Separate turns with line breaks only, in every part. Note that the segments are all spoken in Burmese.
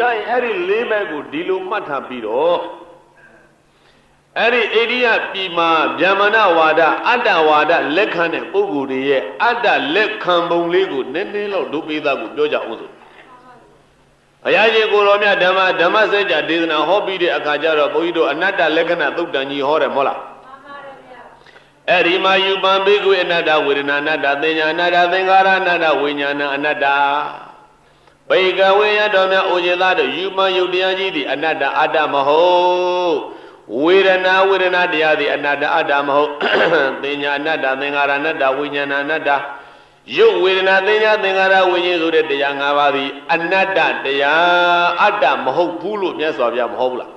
တိုင်းအဲ့ဒီ၄ဘက်ကိုဒီလိုမှတ်ထားပြီးတော့အဲ့ဒီအိန္ဒိယပြည်မှာဗျာမဏဝါဒအတ္တဝါဒလက်ခံတဲ့ပုဂ္ဂိုလ်တွေရဲ့အတ္တလက်ခံပုံလေးကိုနည်းနည်းလောက်ဒုပိသားကိုပြောကြအောင်ဆိုဘုရားရှင်ကိုတော်မြတ်ဓမ္မစကြာဒေသနာဟောပြီးတဲ့အခါကျတော့ဘုန်းကြီးတို့အနတ္တလက္ခဏာသုတ်တန်ကြီးဟောတယ်မဟုတ်လားအဲ့ဒီမှာယူပံဘိက္ခုအနတ္တဝေဒနာအနတ္တသင်ညာအနတ္တသင်္ခါရအနတ္တဝိညာဏအနတ္တဘိကဝေယတော်မြတ်အိုဇေသားတို့ယူပံယုတ်တရားကြီးသည်အနတ္တအတ္တမဟုတ်ဝေဒနာတရားသည်အနတ္တအတ္တမဟုတ်သင်ညာအနတ္တသင်္ခါရအနတ္တဝိညာဏအနတ္တယုတ်ဝေဒနာသင်ညာသင်္ခါရဝိညာဉ်ဆိုတဲ့တရား၅ပါးသည်အနတ္တတရားအတ္တမဟုတ်ဘူးလို့မြတ်စွာဘုရားမဟုတ်ဘူးလား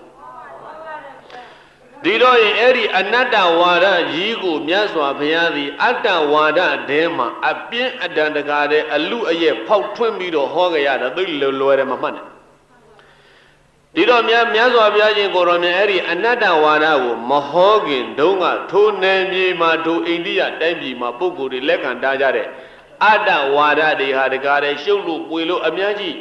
ဒီတော့ရင်အဲ့ဒီအနတ္တဝါဒကြီးကိုမြတ်စွာဘုရားသည်အတ္တဝါဒတဲမှာအပြင်းအထန်တကားတဲ့အလူအရဲ့ဖောက်ထွင်းပြီးတော့ဟောကြရတာသိလွယ်တယ်မမှတ်နဲ့ဒီတော့မြတ်စွာဘုရားရှင်ကိုတော်မြတ်အဲ့ဒီအနတ္တဝါဒကိုမဟောခင်တုန်းကထိုနယ်မြေမှာထိုအိန္ဒိယတိုင်းပြည်မှာပုဂ္ဂိုလ်တွေလက်ခံထားကြတဲ့အတ္တဝါဒတွေဟာတကားတဲ့ရှုပ်လို့ပွေလို့အများကြီး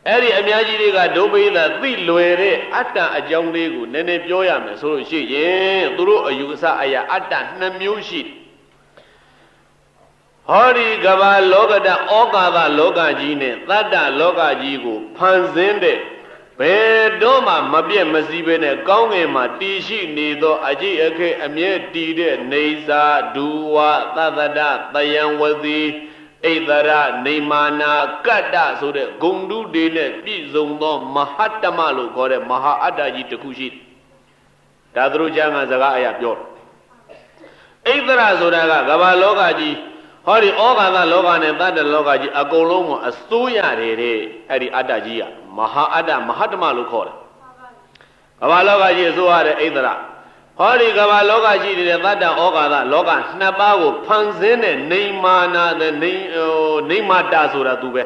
အဲ့ဒီအများကြီးတွေကဒုပိသသိလွယ်တဲ့အတ္တအကြောင်းလေးကိုနည်းနည်းပြောရမယ်ဆိုလို့ရှိရင်သူတို့အယူအဆအရာအတ္တ2မျိုးရှိဟောဒီကမ္ဘာလောကဓာတ်ဩကာသလောကကြီးနဲ့သတ္တလောကကြီးကိုဖန်ဆင်းတဲ့ဘယ်တော့မှမပြည့်မစည်းပဲနဲ့ကောင်းငင်မှာတည်ရှိနေသောအကြိအခဲအမြဲတည်တဲ့နေစာဒူဝသတ္တတသယံဝတိဣဒရနေမာနာကတ္တဆိုတဲ့ဂုံတုတွေနဲ့ပြည့်စုံသောမဟာတ္တမလို့ခေါ်တဲ့မဟာအတ္တကြီးတစ်ခုရှိဒါသူတို့ကျမ်းဂန်စကားအရာပြောဣဒရဆိုတာကကမ္ဘာလောကကြီးဟောဒီဩဃာသလောကနဲ့တတ္တလောကကြီးအကုန်လုံးကိုအစိုးရတယ်တဲ့အဲ့ဒီအတ္တကြီးကမဟာအတ္တမဟာတ္တမလို့ခေါ်တယ်ကမ္ဘာလောကကြီးအစိုးရတဲ့ဣဒရဟောဒီကမ္ဘာလောကရှိတဲ့တတ္တဩဃာသလောက2ပါးကိုဖန်ဆင်းတဲ့နေမာနာတဲ့နေမာတာဆိုတာသူပဲ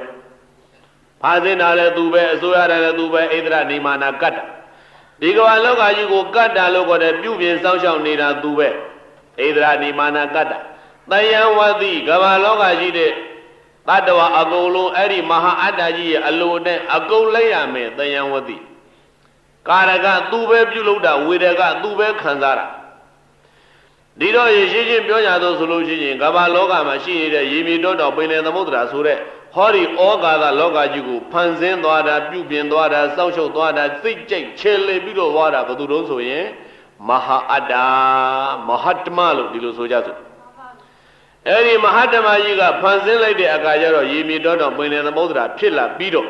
ဖန်ဆင်းတာလည်းသူပဲအစိုးရတာလည်းသူပဲဣဒရနေမာနာကတ္တဒီကမ္ဘာလောကကြီးကိုကတ္တလို့ခေါ်တဲ့ပြုပြင်စောင့်ရှောက်နေတာသူပဲဣဒရနေမာနာကတ္တတယံဝတိကမ္ဘာလောကရှိတဲ့တတ္တဝအကုန်လုံးအဲ့ဒီမဟာအတ္တကြီးရဲ့အလိုနဲ့အကုန်လိုက်ရမယ်တယံဝတိကာရကသူပဲပြုလုပ်တာဝေဒကသူပဲခံစားတာဒီတော့ရှင်းရှင်းပြောကြတော့ဆိုလို့ရှိရင်ကမ္ဘာလောကမှာရှိနေတဲ့ရေမြေတောတောင်ပင်လယ်သမုဒ္ဒရာဆိုတဲ့ဟောဒီဩကာသလောကကြီးကိုဖန်ဆင်းသွားတာပြုပြင်သွားတာစောင့်ရှုပ်သွားတာသိကြိတ်ချေလေပြီးတော့သွားတာဘယ်သူတုံးဆိုရင်မဟာအတ္တမဟာတ္တမလို့ဒီလိုဆိုကြဆိုအဲ့ဒီမဟာတ္တမကြီးကဖန်ဆင်းလိုက်တဲ့အခါကျတော့ရေမြေတောတောင်ပင်လယ်သမုဒ္ဒရာဖြစ်လာပြီးတော့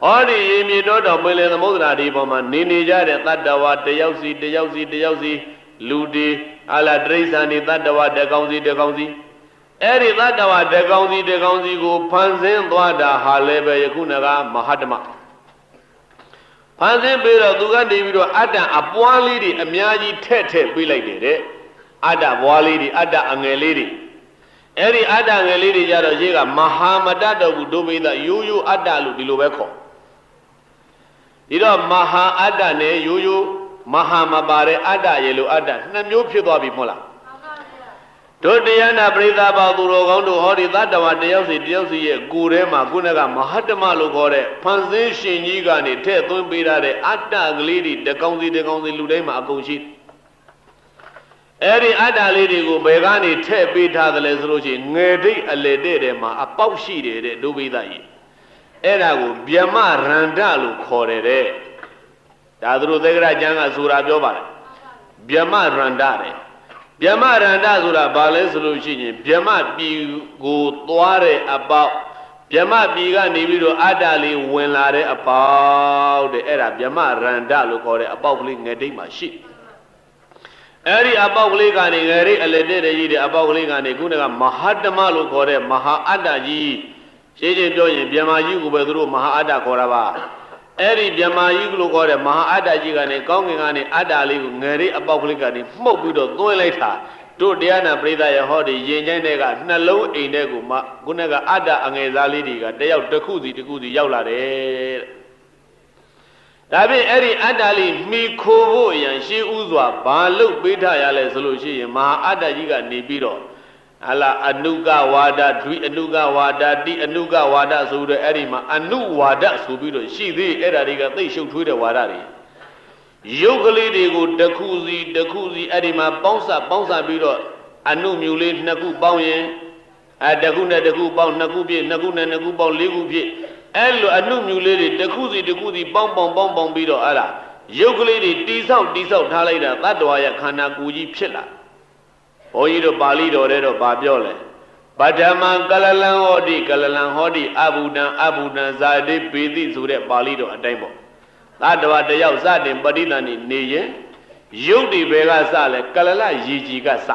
ဟောဒီရေမြေတောတောင်ပင်လယ်သမုဒ္ဒရာဒီပေါ်မှာနေကြတဲ့တတ္တဝါတယောက်စီလူတွေအလားတိရစ္ဆာန်တွေတတ္တဝါတကောင်စီအဲ့ဒီတတ္တဝါတကောင်စီကိုဖန်ဆင်းသွားတာဟာလည်းပဲယခုနကမဟာတ္တမဖန်ဆင်းပြီးတော့သူကနေပြီးတော့အတ္တအပွားလေးတွေအများကြီးထည့်ပေးလိုက်တယ်တဲ့အတ္တဘွားလေးတွေအတ္တအငယ်လေးတွေအဲ့ဒီအတ္တငယ်လေးတွေကြတော့ရေးကမဟာမတ္တတော်ဘူးဒုပိသရိုးရိုးအတ္တလို့ဒီလိုပဲခေါ်ဒီတော့မဟာအတ္တနဲ့ရိုးရိုးမဟာမပါတဲ့အတ္တရေလို့အတ္တ2မျိုးဖြစ်သွားပြီမဟုတ်လားတို့တရားနာပရိသတ်ပေါသူတော်ကောင်းတို့ဟောဒီသတ္တဝါတယောက်စီရဲ့ကိုယ်ထဲမှာခုနကမဟာတ္တမလို့ခေါ်တဲ့ဖန်ဆင်းရှင်ကြီးကနေထည့်သွင်းပေးတဲ့အတ္တကလေးတွေတကောင်စီလူတိုင်းမှာအကုန်ရှိအဲ့ဒီအတ္တလေးတွေကိုဘယ်ကနေထည့်ပေးထားသလဲဆိုလို့ရှိရင်ငယ်တိတ်အလေတဲ့ထဲမှာအပေါက်ရှိတယ်တဲ့ဒုပိသကြီးအဲ့ဒါကိုဗျမရန္တလို့ခေါ်တယ်တဲ့ဒါသူတို့သက္ကရာကျမ်းကဆိုတာပြောပါတယ်ဗျမရန္တတဲ့ဗျမရန္တဆိုတာဘာလဲဆိုလို့ရှိရင်ဗျမပြည်ကိုသွားတဲ့အပေါက်ဗျမပြည်ကနေပြီးတော့အတ္တလေးဝင်လာတဲ့အပေါက်တဲ့အဲ့ဒါဗျမရန္တလို့ခေါ်တဲ့အပေါက်ကလေးငယ်တိတ်မှာရှိအဲ့ဒီအပေါက်ကလေးကနေငယ်ရိအလေတဲ့ကြီးတဲ့အပေါက်ကလေးကနေခုနကမဟာတ္တမလို့ခေါ်တဲ့မဟာအတ္တကြီးရှင်းရှင်းပြောရင်ဗျမကြီးကိုပဲသူတို့မဟာအတ္တခေါ်တာပါအဲ့ဒီဗျမကြီးလို့ခေါ်တဲ့မဟာအတ္တကြီးကနေကောင်းကင်ကနေအတ္တလေးကိုငယ်ရိအပေါက်ကလေးကနေမှုတ်ပြီးတော့သွင်းလိုက်တာတို့တရားနာပရိသတ်ရဟောဒီရင်ချိုင်းတဲ့ကနှလုံးအိမ်တဲ့ကိုမှခုနကအတ္တအငယ်သားလေးတွေကတယောက်တစ်ခုစီရောက်လာတယ်ဒါဖြင့်အဲ့ဒီအတ္တလေးမိခိုးဖို့ရန်ရှေးဥစွာဘာလို့ပေးထားရလဲဆိုလို့ရှိရင်မဟာအတ္တကြီးကနေပြီးတော့ အလားအနုကဝါဒဒွိအနုကဝါဒတိအနုကဝါဒဆိုတဲ့အဲ့ဒီမှာအနုဝါဒဆိုပြီးတော့ရှိသေးအဲ့ဒါတွေကသိရှုပ်ထွေးတဲ့ဝါဒတွေရုပ်ကလေးတွေကိုတစ်ခုစီအဲ့ဒီမှာပေါင်းစပြီးတော့အနုမြူလေးနှစ်ခုပေါင်းရင်တစ်ခုနဲ့တစ်ခုပေါင်းနှစ်ခုပြည့်နှစ်ခုနဲ့နှစ်ခုပေါင်းလေးခုပြည့်အဲ့လိုအနုမြူလေးတွေတစ်ခုစီပေါင်းပြီးတော့အဲ့ဒါရုပ်ကလေးတွေတိဆောက်ထားလိုက်တာတတ္တဝါရဲ့ခန္ဓာကိုယ်ကြီးဖြစ်လာဘုန်းကြီးတို့ပါဠိတော်ထဲတော့ဗာပြောလဲပဋ္ဌမံကလလံဟောတိအဘုဒံဇာတိပေတိဆိုတဲ့ပါဠိတော်အတိုင်းပေါ့တတ္တဝါတယောက်စတင်ပဋိသန္ဓေနေရင်ရုပ်တွေဘယ်ကစလဲကလလရည်ကြီးကစ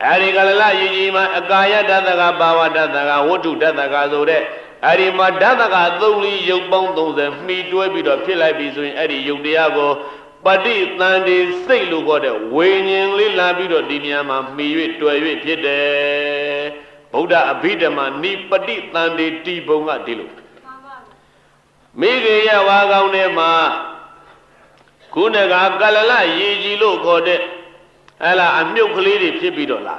အဲဒီကလလရည်ကြီးမှာအကာယဓာတကဘာဝဓာတကဝတ္ထုဓာတကဆိုတဲ့အဲဒီမှာဓာတက3လီရုပ်ပေါင်း30မှီတွဲပြီးတော့ဖြစ်လိုက်ပြီဆိုရင်အဲဒီရုပ်တရားကိုပฏิသန္ဓေစိတ်လို့ခေါ်တဲ့ဝိညာဉ်လေးလာပြီးတော့ဒီနေရာမှာမှီ၍တွေ့၍ဖြစ်တယ်ဗုဒ္ဓအဘိဓမ္မာနိပฏิသန္ဓေတိဘုံကဒီလိုမိခေယဝါကောင်းထဲမှာခုနကကလလရေကြီးလို့ခေါ်တဲ့ဟဲ့လားအမြုပ်ကလေးတွေဖြစ်ပြီးတော့လာ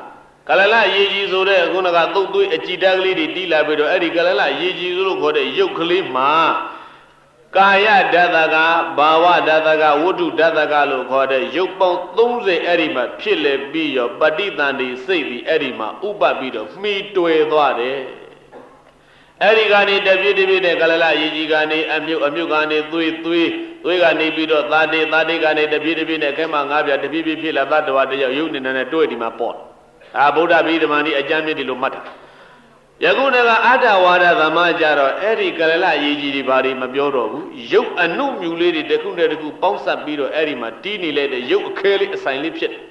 ကလလရေကြီးဆိုတဲ့ခုနကသုတ်သွေးအကြည်ဓာတ်ကလေးတွေတီးလာပြီးတော့အဲ့ဒီကလလရေကြီးလို့ခေါ်တဲ့ရုပ်ကလေးမှာကာယဓာတကဘာဝဓာတကဝတ္ထုဓာတကလို့ခေါ်တဲ့ရုပ်ပေါင်း30အဲ့ဒီမှာဖြစ်လေပြီးရောပฏิသန္ဓေစိတ်ပြီးအဲ့ဒီမှာဥပပြီးတော့မှီတွယ်သွားတယ်အဲ့ဒီကနေတပြည့်တဲ့ကလလရေကြီးကနေအမြုပ်ကနေသွေးကနေပြီးတော့သာတေကနေတပြည့်နဲ့ခဲမှာငါးပြတပြည့်ဖြစ်လာသတ္တဝါတယောက်ရုပ်နေနဲ့တွေ့ဒီမှာပေါ့ဗုဒ္ဓဗိဓမ္မာနိအကျမ်းမြစ်ဒီလိုမှတ်တာယခုတကအတ္တဝါဒသမကြတော့အဲ့ဒီကလလရေကြီးတွေဘာတွေမပြောတော့ဘူးရုပ်အနုမြူလေးတွေတစ်ခုနဲ့တစ်ခုပေါင်းစပ်ပြီးတော့အဲ့ဒီမှာတီးနေလိုက်တဲ့ရုပ်အခဲလေးအဆိုင်လေးဖြစ်တယ်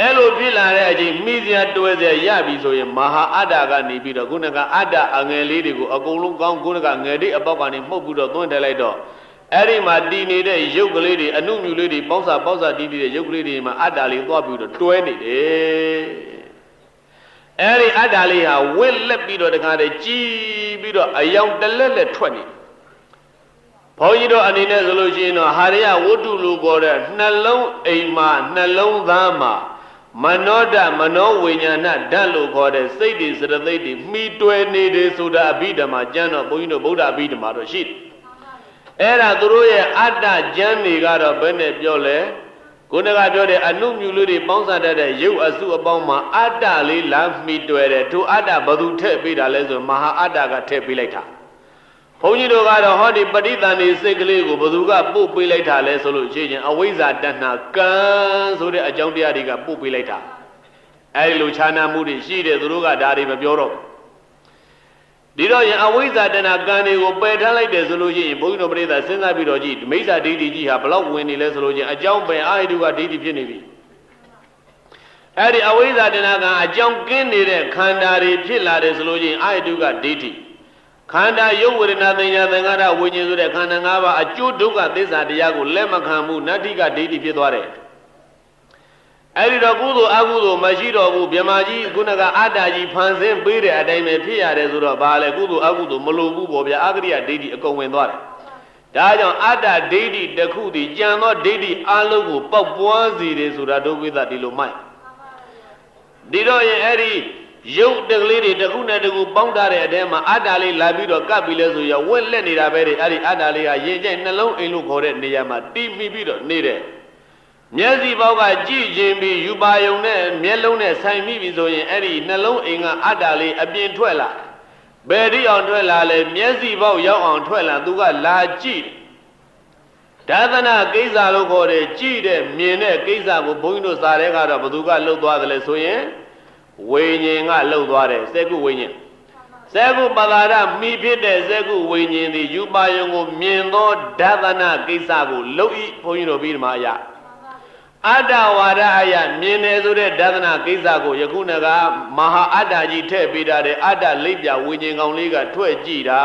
အဲ့လိုဖြစ်လာတဲ့အချိန်မိစရာတွဲစရာရပြီဆိုရင်မဟာအတ္တကနေပြီးတော့ခုနကအတ္တအငယ်လေးတွေကိုအကုန်လုံးကောင်းခုနကငယ်လေးအပေါက်ကနေမှုတ်ပြီးတော့သွင်းထည့်လိုက်တော့အဲ့ဒီမှာတီးနေတဲ့ရုပ်ကလေးတွေအနုမြူလေးတွေပေါင်းစပ်တီးနေတဲ့ရုပ်ကလေးတွေမှာအတ္တလေးသွားပြီးတော့တွဲနေတယ်အဲ့ဒီအတ္တလေးဟာဝက်လက်ပြီးတော့တခါတည်းကြီးပြီးတော့အယောင်တလက်ထွက်နေဘုန်းကြီးတို့အနေနဲ့ဆိုလို့ရှိရင်တော့ဟာရယဝတ္ထုလို့ခေါ်တဲ့နှလုံးအိမ်မှာနှလုံးသားမှာမနောဓမနောဝိညာဏဓာတ်လို့ခေါ်တဲ့စိတ်တွေစရသိတ်တွေမှီတွယ်နေတယ်ဆိုတာအဘိဓမ္မာကျမ်းတော့ဘုန်းကြီးတို့ဗုဒ္ဓအဘိဓမ္မာတော့ရှိတယ်အဲ့ဒါသူတို့ရဲ့အတ္တကျမ်းတွေကတော့ဘယ်နဲ့ပြောလဲခုနကပြောတဲ့အနုမြူလေးတွေပေါင်းစပ်တတ်တဲ့ရုပ်အစုအပေါင်းမှာအတ္တလေးလာမှီတွယ်တယ်သူအတ္တဘသူထည့်ပေးတာလဲဆိုမဟာအတ္တကထည့်ပေးလိုက်တာဘုန်းကြီးတို့ကတော့ဟောဒီပဋိသန္ဓေစိတ်ကလေးကိုဘသူကပို့ပေးလိုက်တာလဲဆိုလို့ရှိရင်အဝိဇ္ဇာတဏ္ဍကံဆိုတဲ့အကြောင်းတရားတွေကပို့ပေးလိုက်တာအဲဒီလိုခြားနာမှုတွေရှိတယ်သူတို့ကဒါတွေမပြောတော့ဘူးဒီတော့ရင်အဝိဇ္ဇာတဏ္ဍကံတွေကိုပယ်ထားလိုက်တယ်ဆိုလို့ရှိရင်ဘုန်းကြီးတို့ပြိဿစဉ်းစားပြီးတော့ကြည့်မိစ္ဆာဒိဋ္ဌိကြီးဟာဘလောက်ဝင်နေလဲဆိုလို့ချင်းအကြောင်းပယ်အာဟိတုကဒိဋ္ဌိဖြစ်နေပြီအဲ့ဒီအဝိဇ္ဇာတဏ္ဍကံအကြောင်းကင်းနေတဲ့ခန္ဓာတွေဖြစ်လာတယ်ဆိုလို့ချင်းအာဟိတုကဒိဋ္ဌိခန္ဓာယုတ်ဝေဒနာသင်ညာသင်္ခါရဝိညာဉ်ဆိုတဲ့ခန္ဓာ၅ပါးအကျိုးဒုက္ခသစ္စာတရားကိုလက်မခံမှုနတ္ထိကဒိဋ္ဌိဖြစ်သွားတယ်အဲ့ဒီတော့ကုသိုလ်အကုသိုလ်မရှိတော့ဘူးမြမကြီးခုနကအတ္တကြီးဖန်ဆင်းပေးတဲ့အတိုင်းပဲဖြစ်ရတယ်ဆိုတော့ဘာလဲကုသိုလ်အကုသိုလ်မလိုဘူးပေါ့ဗျာအကရိယဒိဋ္ဌိအကုန်ဝင်သွားတယ်ဒါကြောင့်အတ္တဒိဋ္ဌိတစ်ခုတည်းကြံသောဒိဋ္ဌိအလုံးကိုပေါက်ပွားစေတယ်ဆိုတာဒုပိသဒီလိုမှတ်ဒီတော့ရင်အဲ့ဒီရုပ်တကလေးတွေတစ်ခုနဲ့တစ်ခုပေါင်းထားတဲ့အထဲမှာအတ္တလေးလာပြီးတော့ကပ်ပြီးလဲဆိုရဝက်လက်နေတာပဲအဲ့ဒီအတ္တလေးကရင်ကျိုက်နှလုံးအိမ်လို့ခေါ်တဲ့နေရာမှာတီးမိပြီးတော့နေတဲ့မျက်စိပေါက်ကကြည့်ခြင်းပြီးယူပါယုံနဲ့မျက်လုံးနဲ့ဆိုင်မိပြီဆိုရင်အဲ့ဒီနှလုံးအိမ်ကအတ္တလေးအပြင်ထွက်လာဘယ်ဒီအောင်ထွက်လာလဲမျက်စိပေါက်ရောက်အောင်ထွက်လာသူကလာကြည့်ဒါသနာကိစ္စလို့ခေါ်တယ်ကြည့်တဲ့မြင်တဲ့ကိစ္စကိုဘုန်းကြီးတို့စာထဲကတော့ဘသူကလှုပ်သွားတယ်လဲဆိုရင်ဝိညာဉ်ကလှုပ်သွားတယ်စက္ကုဝိညာဉ်စက္ကုပဒါရမိဖြစ်တဲ့စက္ကုဝိညာဉ်သည်ယူပါယုံကိုမြင်သောဒါသနာကိစ္စကိုလှုပ်ဤဘုန်းကြီးတို့ပြီးဒီမှာအတ္တဝါဒအယမြင်တယ်ဆိုတဲ့ဒါသနာကိစ္စကိုယခုနကမဟာအတ္တကြီးထည့်ပေးတာတဲ့အတ္တလိပ်ပြဝိညာဉ်ကောင်လေးကထွက်ကြည့်တာ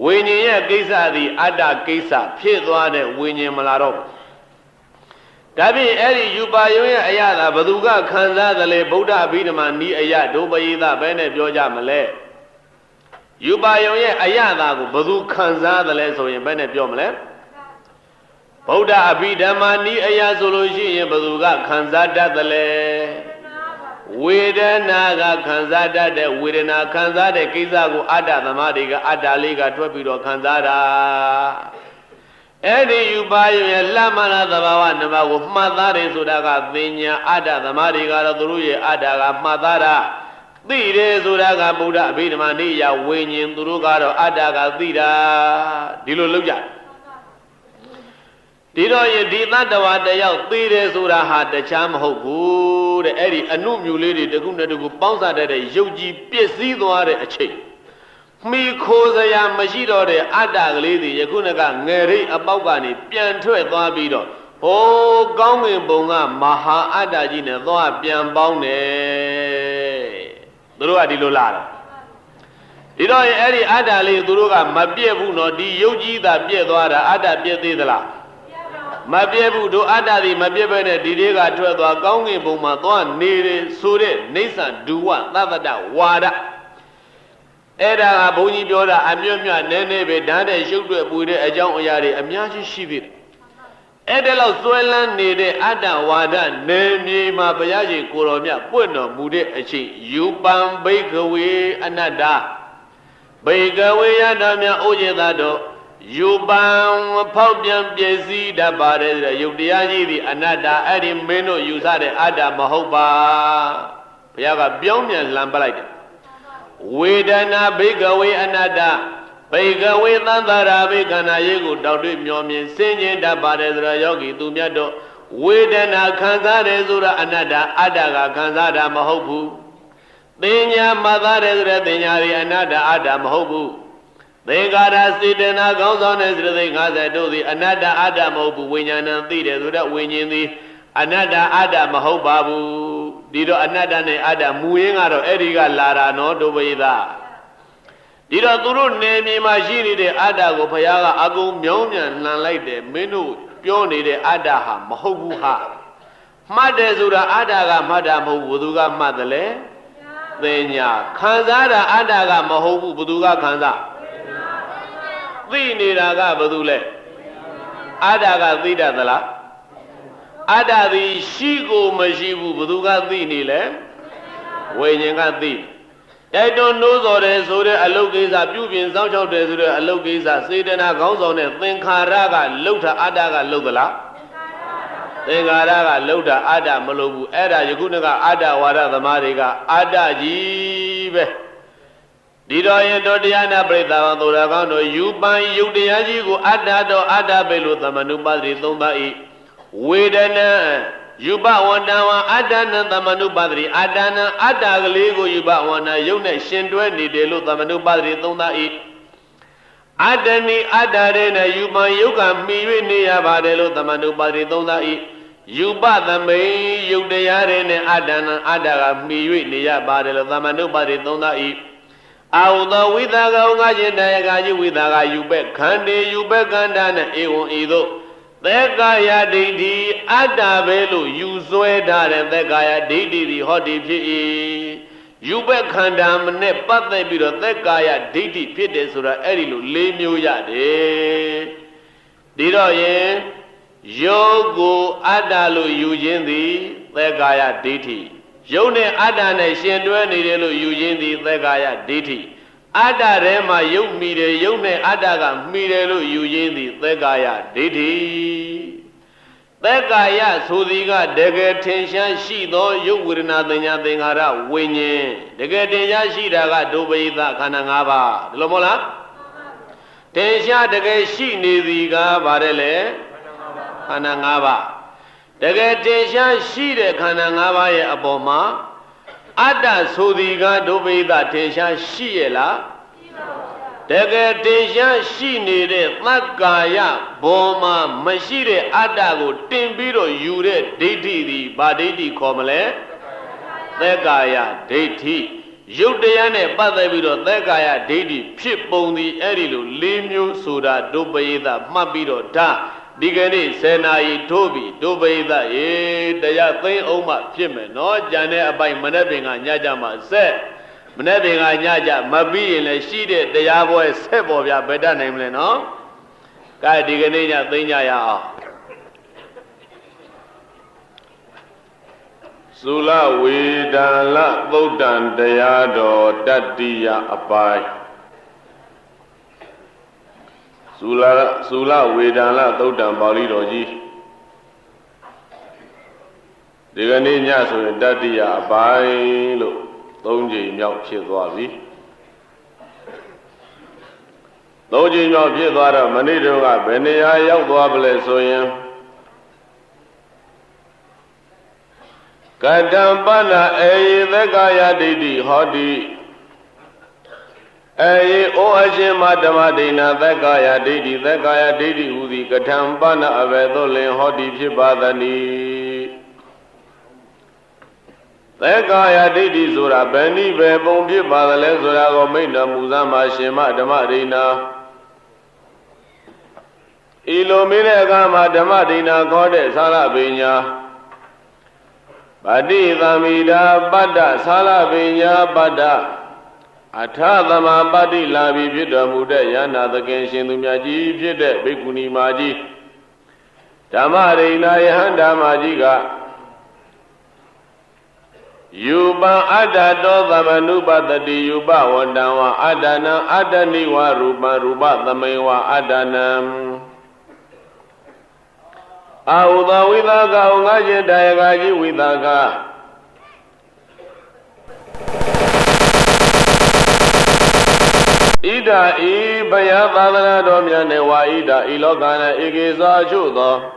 ဝိညာဉ်ရဲ့ကိစ္စသည်အတ္တကိစ္စဖြစ်သွားတဲ့ဝိညာဉ်မလာတော့ဘူးဒါဖြင့်အဲ့ဒီယူပါယုံရဲ့အယတာဘသူကခံစားသလဲဗုဒ္ဓအဘိဓမ္မာနီးအယဒုပယိသဘယ်နဲ့ပြောကြမလဲယူပါယုံရဲ့အယတာကိုဘသူခံစားသလဲဆိုရင်ဘယ်နဲ့ပြောမလဲဗုဒ္ဓအဘိဓမ္မာနီးအယဆိုလို့ရှိရင်ဘသူကခံစားတတ်သလဲ ဝေဒနာကခံစားတတ်တဲ့ဝေဒနာခံစားတဲ့ကိစ္စကိုအတ္တသမားတွေကအတ္တလေးကထွက်ပြီးတော့ခံစားတာအဲ့ဒီယူပါရဲ့လမနာသဘာဝနမကိုမှတ်သားတယ်ဆိုတာကပညာအတ္တသမားတွေကတော့သူတို့ရဲ့အတ္တကမှတ်သားတာသိတယ်ဆိုတာကဗုဒ္ဓအဘိဓမ္မာနိယဝိညာဉ်သူတို့ကတော့အတ္တကသိတာဒီလိုလုပ်ကြဒီတော့ယဒီသတ္တဝါတယောက်သိတယ်ဆိုတာဟာတခြားမဟုတ်ဘူးတဲ့အဲ့ဒီအနုမြူလေးတွေတခုနဲ့တခုပေါင်းစားတတ်တဲ့ရုပ်ကြီးပျက်စီးသွားတဲ့အချိန်မိခိုးစရာမရှိတော့တဲ့အတ္တကလေးတွေယခုနကငယ်ရိပ်အပေါက်ကနေပြန်ထွက်သွားပြီးတော့ဟိုးကောင်းငင်ဘုံကမဟာအတ္တကြီးနဲ့သွားပြန်ပေါင်းတယ်သူတို့ကဒီလိုလာတယ်ဒီတော့အဲ့ဒီအတ္တလေးသူတို့ကမပြည့်ဘူးနော်ဒီရုပ်ကြီးသာပြည့်သွားတာအတ္တပြည့်သေးသလားမပြည့်ဘူးတို့အတ္တသည်မပြည့်ပဲနဲ့ဒီတွေကထွက်သွားကောင်းကင်ဘုံမှာသွားနေတယ်ဆိုတဲ့နေဆံဒုဝသဗ္ဗတဝါဒအဲ့ဒါကဘုန်းကြီးပြောတာအမြတ်မြတ်နည်းနည်းပဲဓာတ်တဲ့ရှုပ်တွေ့ပူတဲ့အကြောင်းအရာတွေအများကြီးရှိသေးတယ်အဲ့ဒါလောက်စွဲလန်းနေတဲ့အတ္တဝါဒနေမြေမှာဘုရားရှင်ကိုတော်မြတ်ပွင့်တော်မူတဲ့အချိန်ယူပံဘိကဝေအနတ္တဘိကဝေယတော်မြတ်ဥจิตတော်ယူပံဖောက်ပြန်ပြည့်စည်တတ်ပါတယ်တဲ့ယုတ်တရားကြီးသည်အနတ္တအဲ့ဒီမင်းတို့ယူဆတဲ့အတ္တမဟုတ်ပါဘုရားကပြောင်းပြန်လှန်ပလိုက်တယ်ဝေဒနာဘိကဝေအနတ္တဘိကဝေသံသာရာဘိခန္ဓာရေးကိုတောက်တွေ့မျောမြင်စင်ကျင်တတ်ပါတယ်ဆိုတော့ယောဂီသူမြတ်တို့ဝေဒနာခံစားတယ်ဆိုတာအနတ္တအတ္တကခံစားတာမဟုတ်ဘူးသင်ညာမှတ်သားတယ်ဆိုတဲ့သင်ညာတွေအနတ္တအတ္တမဟုတ်ဘူးသင်္ကာရစေတနာကောင်းဆောင်တဲ့စေတသိက်50တို့သည်အနတ္တအတ္တမဟုတ်ဘူးဝိညာဏံသိတယ်ဆိုတဲ့ဝိညာဉ်သည်အနတ္တအတ္တမဟုတ်ပါဘူးဒီတော့အနတ္တနဲ့အတ္တမူရင်းကတော့အဲ့ဒီကလာတာနော်ဒုပရိသဒီတော့သူတို့နေမြေမှာရှိနေတဲ့အတ္တကိုဘုရားကအကုန်မြောင်းမြန်လှန်လိုက်တယ်မင်းတို့ပြောနေတဲ့အတ္တဟာမဟုတ်ဘူးဟာမှတ်တယ်ဆိုတာအတ္တကမှတ်တာမဟုတ်ဘူးဘသူကမှတ်တယ်လဲသင်ညာခံစားတာအတ္တကမဟုတ်ဘူးဘသူကခံစားသိနေတာကဘသူလဲအတ္တကသိတတ်သလားအတ္တသည်ရှိကိုမရှိဘူးဘသူကသိနေလဲဝိညာဉ်ကသိတိုက်တွန်းနှိုးဆော်တယ်ဆိုတဲ့အလုတ်ကိစ္စပြုပြင်စောင့်ရှောက်တယ်ဆိုတဲ့အလုတ်ကိစ္စစေတနာကောင်းဆောင်တဲ့သင်္ခါရကလှုပ်တာအတ္တကလှုပ်သလားသင်္ခါရကလှုပ်တာအတ္တမလှုပ်ဘူးအဲ့ဒါယခုနကအတ္တဝါဒသမားတွေကအတ္တကြီးပဲဒီတော်ရင်တော်တရားနာပရိသတ်သောတော်ကောင်းတို့ယူပန်ယုတ်တရားကြီးကိုအတ္တတော်အတ္တပဲလို့သမနုပါတိသုံးပါ၏ဝေဒနာယူပဝန္တဝအတ္တနံသမနုပါတိအတ္တနံအတ္တကလေးကိုယူပဝန္တယုတ်နဲ့ရှင်တွဲနေတယ်လို့သမနုပါတိသုံးပါ၏အတ္တနိအတ္တရေနဲ့ယူပန်ယုတ်ကမှီ၍နေရပါတယ်လို့သမနုပါတိသုံးပါ၏ယူပသမိန်ယုတ်တရားရေနဲ့အတ္တနံအတ္တကမှီ၍နေရပါတယ်လို့သမနုပါတိသုံးပါ၏အာဟုသောဝိသကောငါခြင်းတရားကကြီးဝိသကယူပက်ခန္တီယူပက်ခန္ဓာနဲ့ဧဝံဤသို့သက္ကာယဒိဋ္ဌိအတ္တပဲလို့ယူဆွဲထားတဲ့သက္ကာယဒိဋ္ဌိသည်ဟောဒီဖြစ်၏ယူပက်ခန္ဓာနဲ့ပတ်သက်ပြီးတော့သက္ကာယဒိဋ္ဌိဖြစ်တယ်ဆိုတာအဲ့ဒီလို၄မျိုးရတယ်ဒီတော့ရင်ယောကိုအတ္တလို့ယူခြင်းသည်သက္ကာယဒိဋ္ဌိယုတ်နဲ့အတ္တနဲ့ရှင်တွဲနေတယ်လို့ယူခြင်းသည်သက္ကာယဒိဋ္ဌိအတ္တထဲမှာယုတ်မိတယ်ယုတ်နဲ့အတ္တကမိတယ်လို့ယူခြင်းသည်သက္ကာယဒိဋ္ဌိသက္ကာယဆိုသည်ကတကယ်ထင်ရှားရှိသောယုတ်ဝေဒနာသင်ညာသင်္ခါရဝိညာဉ်တကယ်ထင်ရှားရှိတာကဒုပရိသခန္ဓာ၅ပါးဒီလိုမဟုတ်လားထင်ရှားတကယ်ရှိနေသည်ကပါတယ်လေခန္ဓာ၅ပါးတကယ်တင်ရှားရှိတဲ့ခန္ဓာ၅ပါးရဲ့အပေါ်မှာအတ္တဆိုသည်ကဒုပရိသတင်ရှားရှိရဲ့လားတကယ်တင်ရှားရှိနေတဲ့သက္ကာယဘောမှာမရှိတဲ့အတ္တကိုတင်ပြီးတော့ယူတဲ့ဒိဋ္ဌိသည်ဗာဒိဋ္ဌိခေါ်မလဲသက္ကာယဒိဋ္ဌိယုတ်တရားနဲ့ပတ်သက်ပြီးတော့သက္ကာယဒိဋ္ဌိဖြစ်ပုံသည်အဲ့ဒီလို၄မျိုးဆိုတာဒုပရိသမှတ်ပြီးတော့ဒါဒီကနေ့10နာရီထိုးပြီးဒုပရိသရေတရားသိမ်းအောင်မှဖြစ်မယ်နော်ကြံတဲ့အပိုင်မနေ့ပင်ကညကြမှာဆက်မနေ့ပင်ကညကြမပြီးရင်လည်းရှိတဲ့တရားပွဲဆက်ပေါ်ပြဘယ်တတ်နိုင်မလဲနော်ကဲဒီကနေ့ညသိမ်းကြရအောင် Sula Vedala Thodan Dayado Tatiya Apai Sula Vedala Thodan Bali Roji Digani Nyaso Tatiya Apai Lo Thonji Myok Phit Thwa Bi Thonji Myok Phit Thwaတော့ မနေ့တုန်းက ဘယ်နေရာရောက်သွားပလဲဆိုရင် Kadambana eyi thekaya didi hodi eyi o ajima dhamadina thekaya didi hudi kadambana avedolin hodi phibadani thekaya didi sura beni be bong phibadale sura ko mitta muzama shima dhamadina ilo mire kama dhamadina khode sara pinya Badi Dhamida Bada Sala Vinya Bada Athadama Badi Labi Pita Muda Yana the Kenshin Dumyaji Pita Bikuni Maji Tamarina Yahanda Majiga Yuba Ada Dodhamanuba Tadi Yuba Wandawa Adana Adaniwa Ruba Ruba Dhamewa Adanam Auda Vidaka Ungaji Dayagaji Vidaka Ida I Bayadana Domyane Wa Ida Ilokana Igiza Judo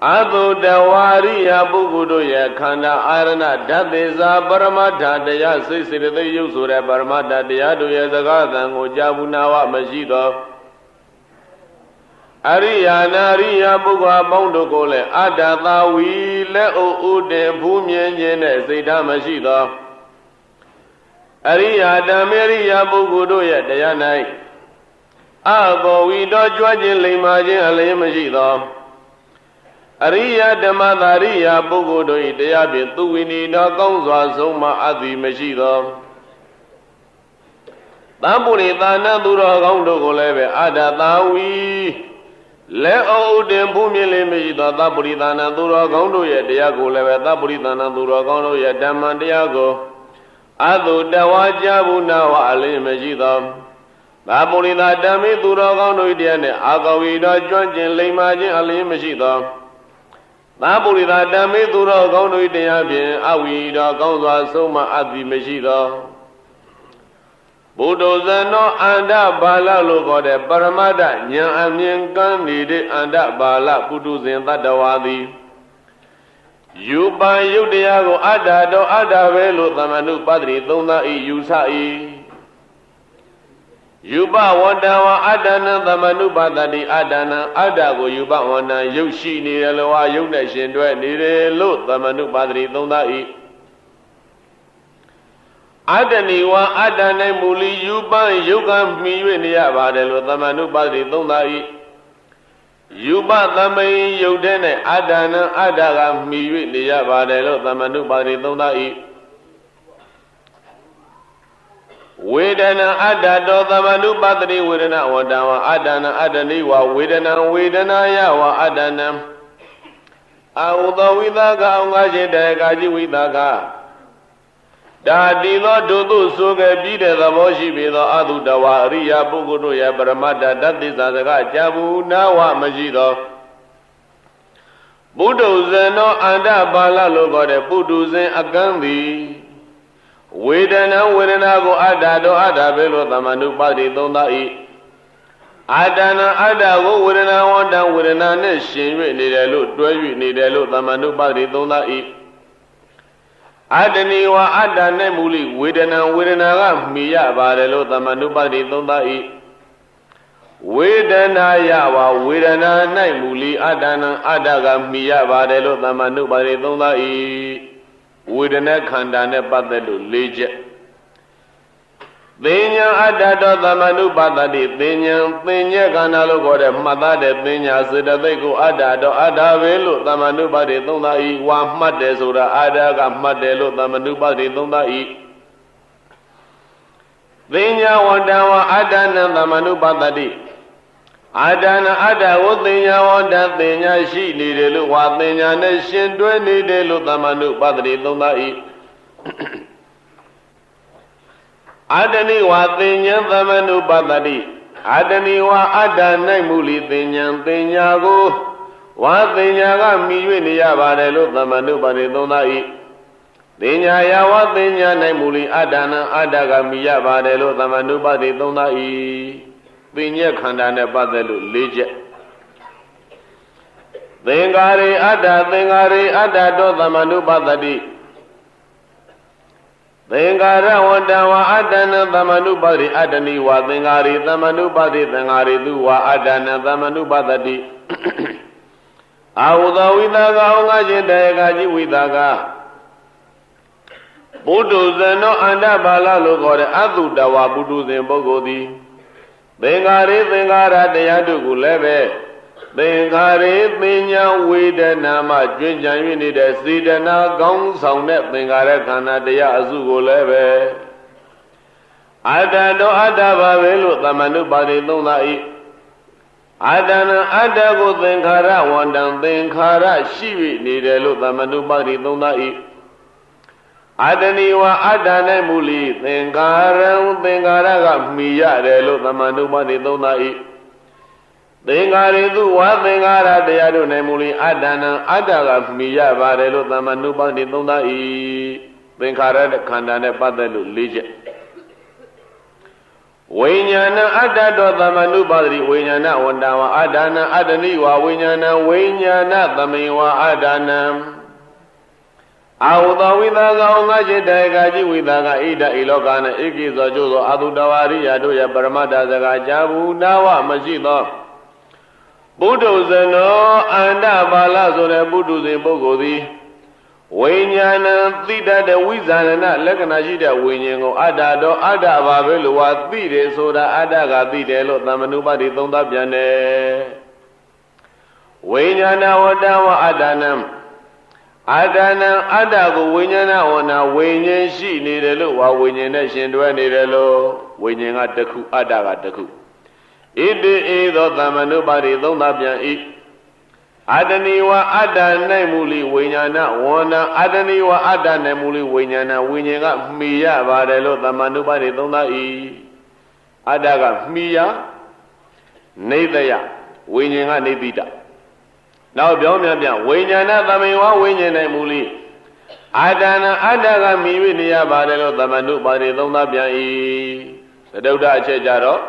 Adu Dawariya Bugudu Yakanda Arana Dadiza Baramata Daya Sisiri the Yusura Baramata Diadu Yazagadan Ujabunawa Majido Ariya Nariya Bugwa Bondo Gole Adata We Le Ude Bumien Yene Zeta Mashida Ariya Dameriya Bugudo Yadayanai Ago we do Jwajin Limajin Ale Mashida Ariya Damadariya Bugudo Ideabi Tuwini Da Gonzwa Zoma Adi Mashida Tamburi Dana Dura Gondo Golebe Adata We Le Odin Bumili Mishida Tapuritana Dura Gondo Ye Diago Leve Tapuritana Dura Gondo Ye Daman Diago Adu Dawaja Bunawa Ali Mishida Tapurita Dami Dura Gondo Diane Agawida Jwanjin Limajin Ali Mishida Tapurita Dami Dura Gondo Diabin Awida Gonzwa Soma Adi Mishida Budozano Anda Bala Logode Paramada Nyan Amyan Kandide Anda Bala Buduzin Tadawadi Yuba Yudiago Adado Adavelo Tamanu Padri Thonda I Yusai Yuba Wandawa Adana Tamanu Padadi Adana Adago Yuba Wana Yoshi Nireloa Yuna Shindwe Nirelo Tamanu Padri Thonda I Adani wa Adane Muli Yuba Yuga Miwe Niabadelo Tamanu Padri Thonda I Yuba Tamay Yudene Adana Adaga Miwe Niabadelo Tamanu Padri Thonda I Vedana Adado Tamanu Padri Vedana Wadawa Adana Adani wa Vedana Yawa Adana Auda Vidaka Ungaji Dagaji Vidaka Dadi lo dudu suge bide the moshi be the adu dawa riya bugudu ya baramada dadi zaga jabu nawa majido Budu zeno anda bala logo de budu zen agandi Vedana go adado adabelo tamanu Padri Thonda I Adana adago Vedana wanda Vedana ne shinwe nidelo dweyu nidelo tamanu Padri Thonda I Adani wa Adane Muli Vedana Miya Badelo Tamanu Padri Thonda I Vedana Yawa Vedana Nai Muli Adana Adaga Miya Badelo Tamanu Padri Thonda I Vedana Khandane Padelo Leje Thinya Adado Tamanu Padadi Thinya Kanalo Gode Madade Thinya Siddhateko Adado Adavelo Tamanu Padri Thonda I Wa Madde Sura Adaga Maddelo Tamanu Padri Thonda I Thinya Wandawa Adana Tamanu Padadi အာဒနာအတ္တကိုသင်ညာဝတ္တသင်ညာရှိနေတယ်လို့ဝါသင်ညာနဲ့ရှင်တွဲနေတယ်လို့သမဏုပတ္တိသုံးသာဤအာတနိဝါသင်ညာသမဏုပတ္တိအာတနိဝါအတ္တ၌မူလီသင်ညာသင်ညာကိုဝါသင်ညာကမြည်၍နေရပါတယ်လို့သမဏုပတ္တိသုံးသာဤသင်ညာယဝသင်ညာ၌မူလီအတ္တနံအတ္တကမြည်ရပါတယ်လို့သမဏုပတ္တိသုံးသာဤသင်ညက်ခန္ဓာနဲ့ပတ်သက်လို့၄ချက်သင်္ကာရိအတ္တသင်္ကာရိအတ္တတောသမဏုပတ္တိသင်္ကာရဝတ္တဝါအတ္တနံသမဏုပတ္တိအတ္တနိဝါသင်္ကာရိသမဏုပတ္တိသင်္ကာရိသူဝါအတ္တနံသမဏုပတ္တိအာဟုသောဝိသကာဩငါရှင်တေကကြီးဝိသကာဘုဒ္ဓဇံသောအန္တပါဠလို့ခေါ်တဲ့အတုတဝါဘုဒ္ဓဇင်ပုဂ္ဂိုလ်သည်သင်္ခါရေသင်္ခါရတရားတို့ကိုလည်းပဲသင်္ခါရေပညာဝေဒနာမှကျွင့်ကြံ၍နေတဲ့စေတနာကောင်းဆောင်တဲ့သင်္ခါရခန္ဓာတရားအစုကိုလည်းပဲအတ္တတောအတ္တပါပဲလို့သမဏုပါတိသုံးသာဤအတ္တနာအတ္တကိုသင်္ခါရဝန္တံသင်္ခါရရှိ၍နေတယ်လို့သမဏုပါတိသုံးသာဤအတ္တနိဝါအတ္တ၌မူလီသင်္ခါရံသင်္ခါရကမှီရတယ်လို့သမဏုပတိသုံးသာဤသင်္ခါရေသူဝါသင်္ခါရတရားတို့၌မူလီအတ္တနံအတ္တကမှီရပါတယ်လို့သမဏုပတိသုံးသာဤသင်္ခါရခန္ဓာနဲ့ပတ်သက်လို့၄ချက်ဝိညာဏအတ္တတောသမဏုပတိဝိညာဏဝန္တဝါအတ္တနံအတ္တနိဝါဝိညာဏဝိညာဏသမိဝါအတ္တနံအာဟုသောဝိသကာဩငါရှင်တေကကြီးဝိသကာဣဒဤလောက၌ဧကိသောကျိုးသောအတုတဝါရိယတို့ရဲ့ပရမတ္တစကားကြာဘူးနာဝမရှိသောဘုဒ္ဓဇံသောအန္တပါဠဆိုတဲ့ဘုဒ္ဓဇင်ပုဂ္ဂိုလ်သည်ဝိညာဏသိတတ်တဲ့ဝိဇာဏလက္ခဏာရှိတဲ့ဝိညာဉ်ကိုအတ္တတော်အတ္တပါပဲလို့ဝါသိတယ်ဆိုတာအတ္တကသိတယ်လို့သမဏုပတိသုံးသပ်ပြန်တယ်ဝိညာဏဝတ္တဝအတ္တနံအတ္တနံအတ္တကိုဝိညာဏဝနာဝိညာဉ်ရှိနေတယ်လို့ဝါဝိညာဉ်နဲ့ရှင်တွဲနေတယ်လို့ဝိညာဉ်ကတစ်ခုအတ္တကတစ်ခုဣတိဧသောသမဏုပါတိသုံးသပြန်ဤအတ္တနိဝါအတ္တ၌မူလီဝိညာဏဝနာအတ္တနိဝါအတ္တ၌မူလီဝိညာဏဝိညာဉ်ကမှီရပါတယ်လို့သမဏုပါတိသုံးသဤအတ္တကမှီရနေတယဝိညာဉ်ကနေတိတနောက်ပြောင်းပြန်ဝိညာဏသမိဝဝိညာဉ်၌မူလီအတ္တနာအတ္တကမြည်၍နေရပါတယ်လို့သမဏုပါတိသုံးသပြန်ဤသတုဒ္ဓအချက်ကြတော့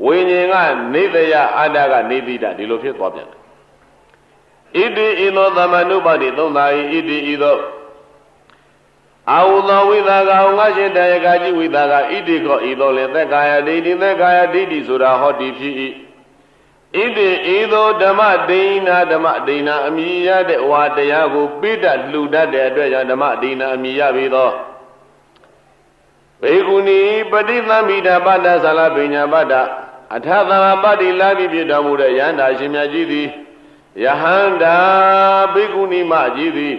ဝိညာဉ်ကနေတယအတ္တကနေတိတဒီလိုဖြစ်သွားပြန်တယ်ဣတိဤသောသမဏုပါတိသုံးသာဤဣတိဤသောအာဟုသောဝိသကာငါရှင်တေကကြီးဝိသကာဣတိကောဤသောလေသက်ကာယဒိဋ္ဌိသက်ကာယဒိဋ္ဌိဆိုတာဟောတိဖြစ်၏ဣတိဤသောဓမ္မဒိဏဓမ္မဒိဏအမြည်ရတဲ့ဝါတရားကိုပိဋကလှူတတ်တဲ့အတွက်ကြောင့်ဓမ္မဒိဏအမြည်ရပြီသောဘေကုဏီပဋိသမိတာပတ္တသလပညာပတ္တအထသရပတ္တိလာပြီးဖြစ်တော်မူတဲ့ယန္တာရှင်မြတ်ကြီးသည်ယဟန္တာဘေကုဏီမကြီးသည်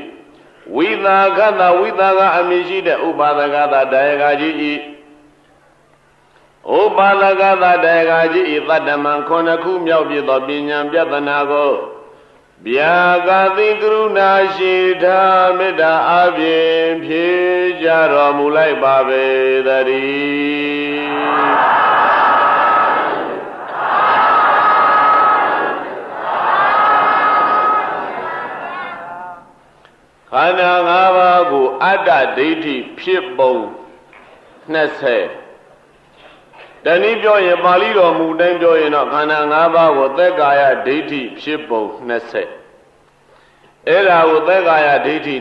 ဝိသကသဝိသကအမြည်ရှိတဲ့ဥပါဒကသတရားကကြီးဤဥပါဒကသတရားကြီးဤတတ္တမံခုနှစ်ခုမြောက်ပြသောပညာပြဿနာကိုဗျာကတိကရုဏာရှိတာမေတ္တာအပြင်ဖြေကြတော်မူလိုက်ပါပေသတည်းခန္ဓာ၅ပါးကိုအတ္တဒိဋ္ဌိဖြစ်ပုံ20တနည်းပြောရင်ပါဠိတော်မူတိုင်းပြောရင်တော့ခန္ဓာ၅ပါးကိုသက်ကာယဒိဋ္ဌိဖြစ်ပုံ20အဲ့ဒါကိုသက်ကာယဒိဋ္ဌိ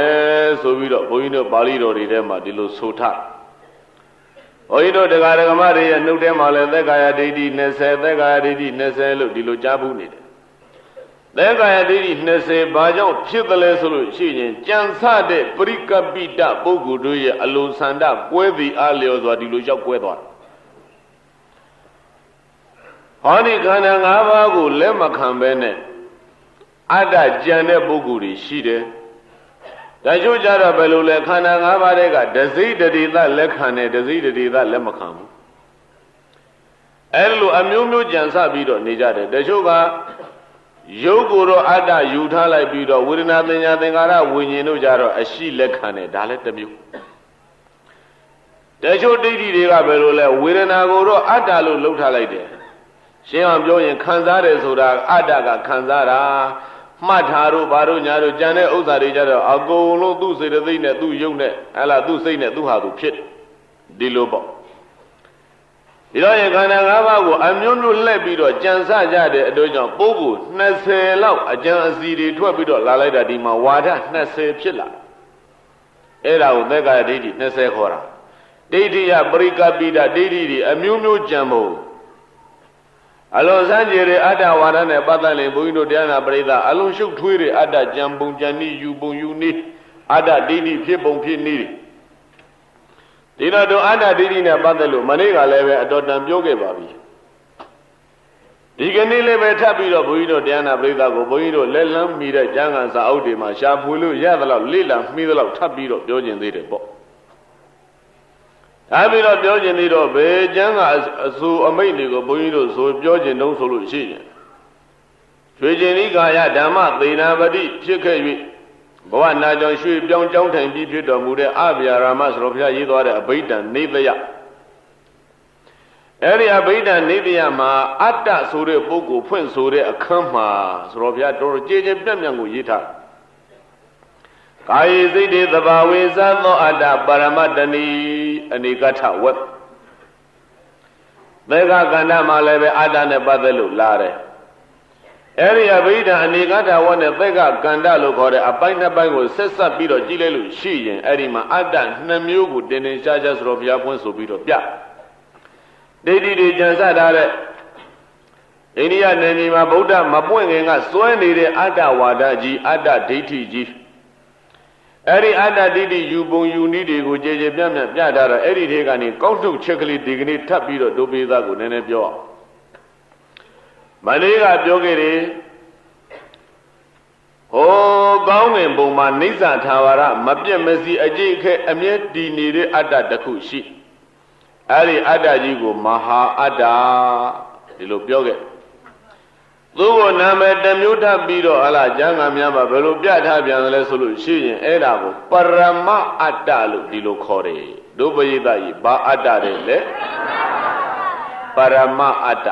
20ဆိုပြီးတော့ဘုန်းကြီးတို့ပါဠိတော်တွေထဲမှာဒီလိုဆိုထားဘုန်းကြီးတို့တရားဓမ္မတွေရဲ့နှုတ်ထဲမှာလည်းသက်ကာယဒိဋ္ဌိ20သက်ကာယဒိဋ္ဌိ20လို့ဒီလိုကြားဘူးနေတယ်သက်ကာယဒိဋ္ဌိ20ဘာကြောင့်ဖြစ်သလဲဆိုလို့ရှိရင်ကြံစတဲ့ပရိကပိတပုဂ္ဂိုလ်တို့ရဲ့အလိုဆန္ဒကွဲသည်အလျော်စွာဒီလိုရောက်ကွဲသွားဟောဒီခန္ဓာ၅ပါးကိုလက်မခံဘဲနဲ့အတ္တကြံတဲ့ပုဂ္ဂိုလ်တွေရှိတယ်။ဒါချို့ကြတော့ဘယ်လိုလဲခန္ဓာ၅ပါးတွေကဒစိတ္တိသလက်ခံတယ်ဒစိတ္တိသလက်မခံဘူး။ အဲ့လိုအမျိုးမျိုးကြံစပြီးတော့နေကြတယ်တချို့ကရုပ်ကိုတော့အတ္တယူထားလိုက်ပြီးတော့ဝေဒနာပညာသင်္ခါရဝိညာဉ်တို့ကြတော့အရှိလက်ခံတယ်ဒါလည်းတစ်မျိုးတချို့ဒိဋ္ဌိတွေကဘယ်လိုလဲဝေဒနာကိုတော့အတ္တလို့လှုပ်ထားလိုက်တယ်ရှင်းအောင်ပြောရင်ခံစားတယ်ဆိုတာအတ္တကခံစားတာမှတ်ထားတို့ဘာတို့ညာတို့ကြံတဲ့ဥစ္စာတွေကြတော့အကုန်လုံးသူ့စေတသိက်နဲ့သူ့ယုတ်နဲ့ဟလာသူ့စိတ်နဲ့သူ့ဟာသူဖြစ်ဒီလိုပေါ့ဒီတော့ရင်ခန္ဓာ၅ပါးကိုအမျိုးမျိုးလှည့်ပြီးတော့ကြံစကြတဲ့အတွေ့အကြုံပုဂ္ဂိုလ်20လောက်အကြံအစီတွေထွက်ပြီးတော့လာလိုက်တာဒီမှာဝါဒ20ဖြစ်လာအဲ့ဒါကိုသက္ကာယဒိဋ္ဌိ20ခေါ်တာဒိဋ္ဌိယပရိကပိဒဒိဋ္ဌိတွေအမျိုးမျိုးကြံဖို့အလုံးစမ်းကြည်တွေအတ္တဝါဒနဲ့ပတ်သက်ရင်ဘုန်းကြီးတို့တရားနာပရိသတ်အလုံးရှုပ်ထွေးတွေအတ္တကြံပုံကြံနည်းယူပုံယူနည်းအတ္တဒိဋ္ဌိဖြစ်ပုံဖြစ်နည်းဒီတော့အတ္တဒိဋ္ဌိနဲ့ပတ်သက်လို့မနေ့ကလည်းပဲအတော်တန်ပြောခဲ့ပါပြီဒီကနေ့လည်းပဲထပ်ပြီးတော့ဘုန်းကြီးတို့တရားနာပရိသတ်ကိုဘုန်းကြီးတို့လက်လန်းမိတဲ့ကျမ်းဂန်စာအုပ်တွေမှာရှာဖွေလို့ရသလောက်လေ့လာမှီသလောက်ထပ်ပြီးတော့ပြောကျင်သေးတယ်ပေါ့ဒါပြီးတော့ပြောကျင်သေးတော့ဘယ်ကျမ်းကအဆူအမိတ်တွေကိုဘုန်းကြီးတို့ဆိုပြောကျင်တုံးဆိုလို့ရှိရင်ရွှေကျင်ဤကာယဓမ္မသေနာပတိဖြစ်ခဲ့၍ဘဝနာကြောင့်ရွှေပြောင်းကြောင်းထိုင်ပြီးဖြစ်တော်မူတဲ့အဗျာရာမဆိုတော်ဘုရားရေးသွားတဲ့အဘိဓမ္နေသယအဲ့ဒီအဘိဓမ္နေသယမှာအတ္တဆိုတဲ့ပုဂ္ဂိုလ်ဖွင့်ဆိုတဲ့အခန်းမှာဆိုတော်ဘုရားတော်ကြည်ကြည်ပြန့်ပြန့်ကိုရေးထားကာယေစိတ်တေသဘာဝေသသောအတ္တပရမတ္တနိအနေကထဝတ်သေကကန္ဓမှာလည်းပဲအတ္တနဲ့ပတ်သက်လို့လာတယ်အဲ့ဒီအဘိဓမ္အနေကထဝတ်နဲ့သေကကန္ဓလို့ခေါ်တဲ့အပိုင်းနှစ်ပိုင်းကိုဆက်ဆက်ပြီးတော့ကြည့်လိုက်လို့ရှိရင်အဲ့ဒီမှာအတ္တနှစ်မျိုးကိုတင်တင်ရှားရှားဆိုတော့ဘုရားဖွင့်ဆိုပြီးတော့ပြဒိဋ္ဌိတွေကြံစထားတဲ့အိန္ဒိယနယ်မြေမှာဗုဒ္ဓမပွင့်ခင်ကစွဲနေတဲ့အတ္တဝါဒကြီးအတ္တဒိဋ္ဌိကြီးအဲ့ဒီအတ္တဒိဋ္ဌိယူပုံယူနည်းတွေကိုကြည်ကြည်ပြန့်ပြန့်ပြထားတော့အဲ့ဒီထဲကနေကောက်ထုတ်ချက်ကလေးဒီကနေ့ထပ်ပြီးတော့ဒုပိသကိုနည်းနည်းပြောအောင်မနေ့ကပြောခဲ့တယ်ဟိုကောင်းငင်ပုံမှာနိစ္စထာဝရမပြတ်မစီအကြိတ်အခဲအမြဲတည်နေတဲ့အတ္တတစ်ခုရှိအဲ့ဒီအတ္တကြီးကိုမဟာအတ္တဒီလိုပြောခဲ့သူ့ကိုနာမည်တစ်မျိုးထပ်ပြီးတော့ဟလာကျမ်းဂန်များမှာဘယ်လိုပြထားပြန်လဲဆိုလို့ရှိရင်အဲ့ဒါကိုပရမအတ္တလို့ဒီလိုခေါ်တယ်ဒုပယိတကြီးဘာအတ္တလဲလဲပရမအတ္တ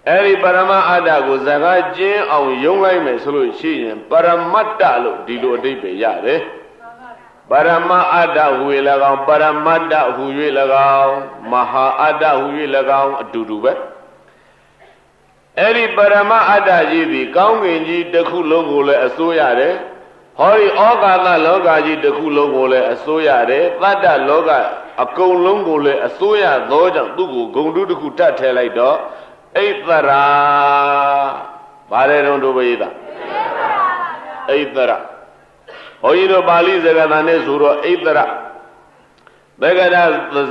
အဲ့ဒီပရမအတ္တကိုဇဂကျင်းအောင်ယုံလိုက်မယ်ဆိုလို့ရှိရင်ပရမတ္တလို့ဒီလိုအဓိပ္ပာယ်ရတယ်ပရမအတ္တဟူ၍၎င်းပရမတ္တဟူ၍၎င်းမဟာအတ္တဟူ၍၎င်းအတူတူပဲအဲ့ဒီပရမအတ္တကြီးသည်ကောင်းကင်ကြီးတစ်ခုလုံးကိုလည်းအစိုးရတယ်ဟောဒီဩကာသလောကကြီးတစ်ခုလုံးကိုလည်းအစိုးရတယ်တတ္တလောကအကုန်လုံးကိုလည်းအစိုးရသောကြောင့်သူ့ကိုဂုံတုတစ်ခုတတ်ထဲလိုက်တော့ဣသရာဘာလဲတော့ဒုပယိတဣသရာဘုန်းကြီးတို့ပါဠိစကားသံနဲ့ဆိုတော့ဣသရာဘဂရ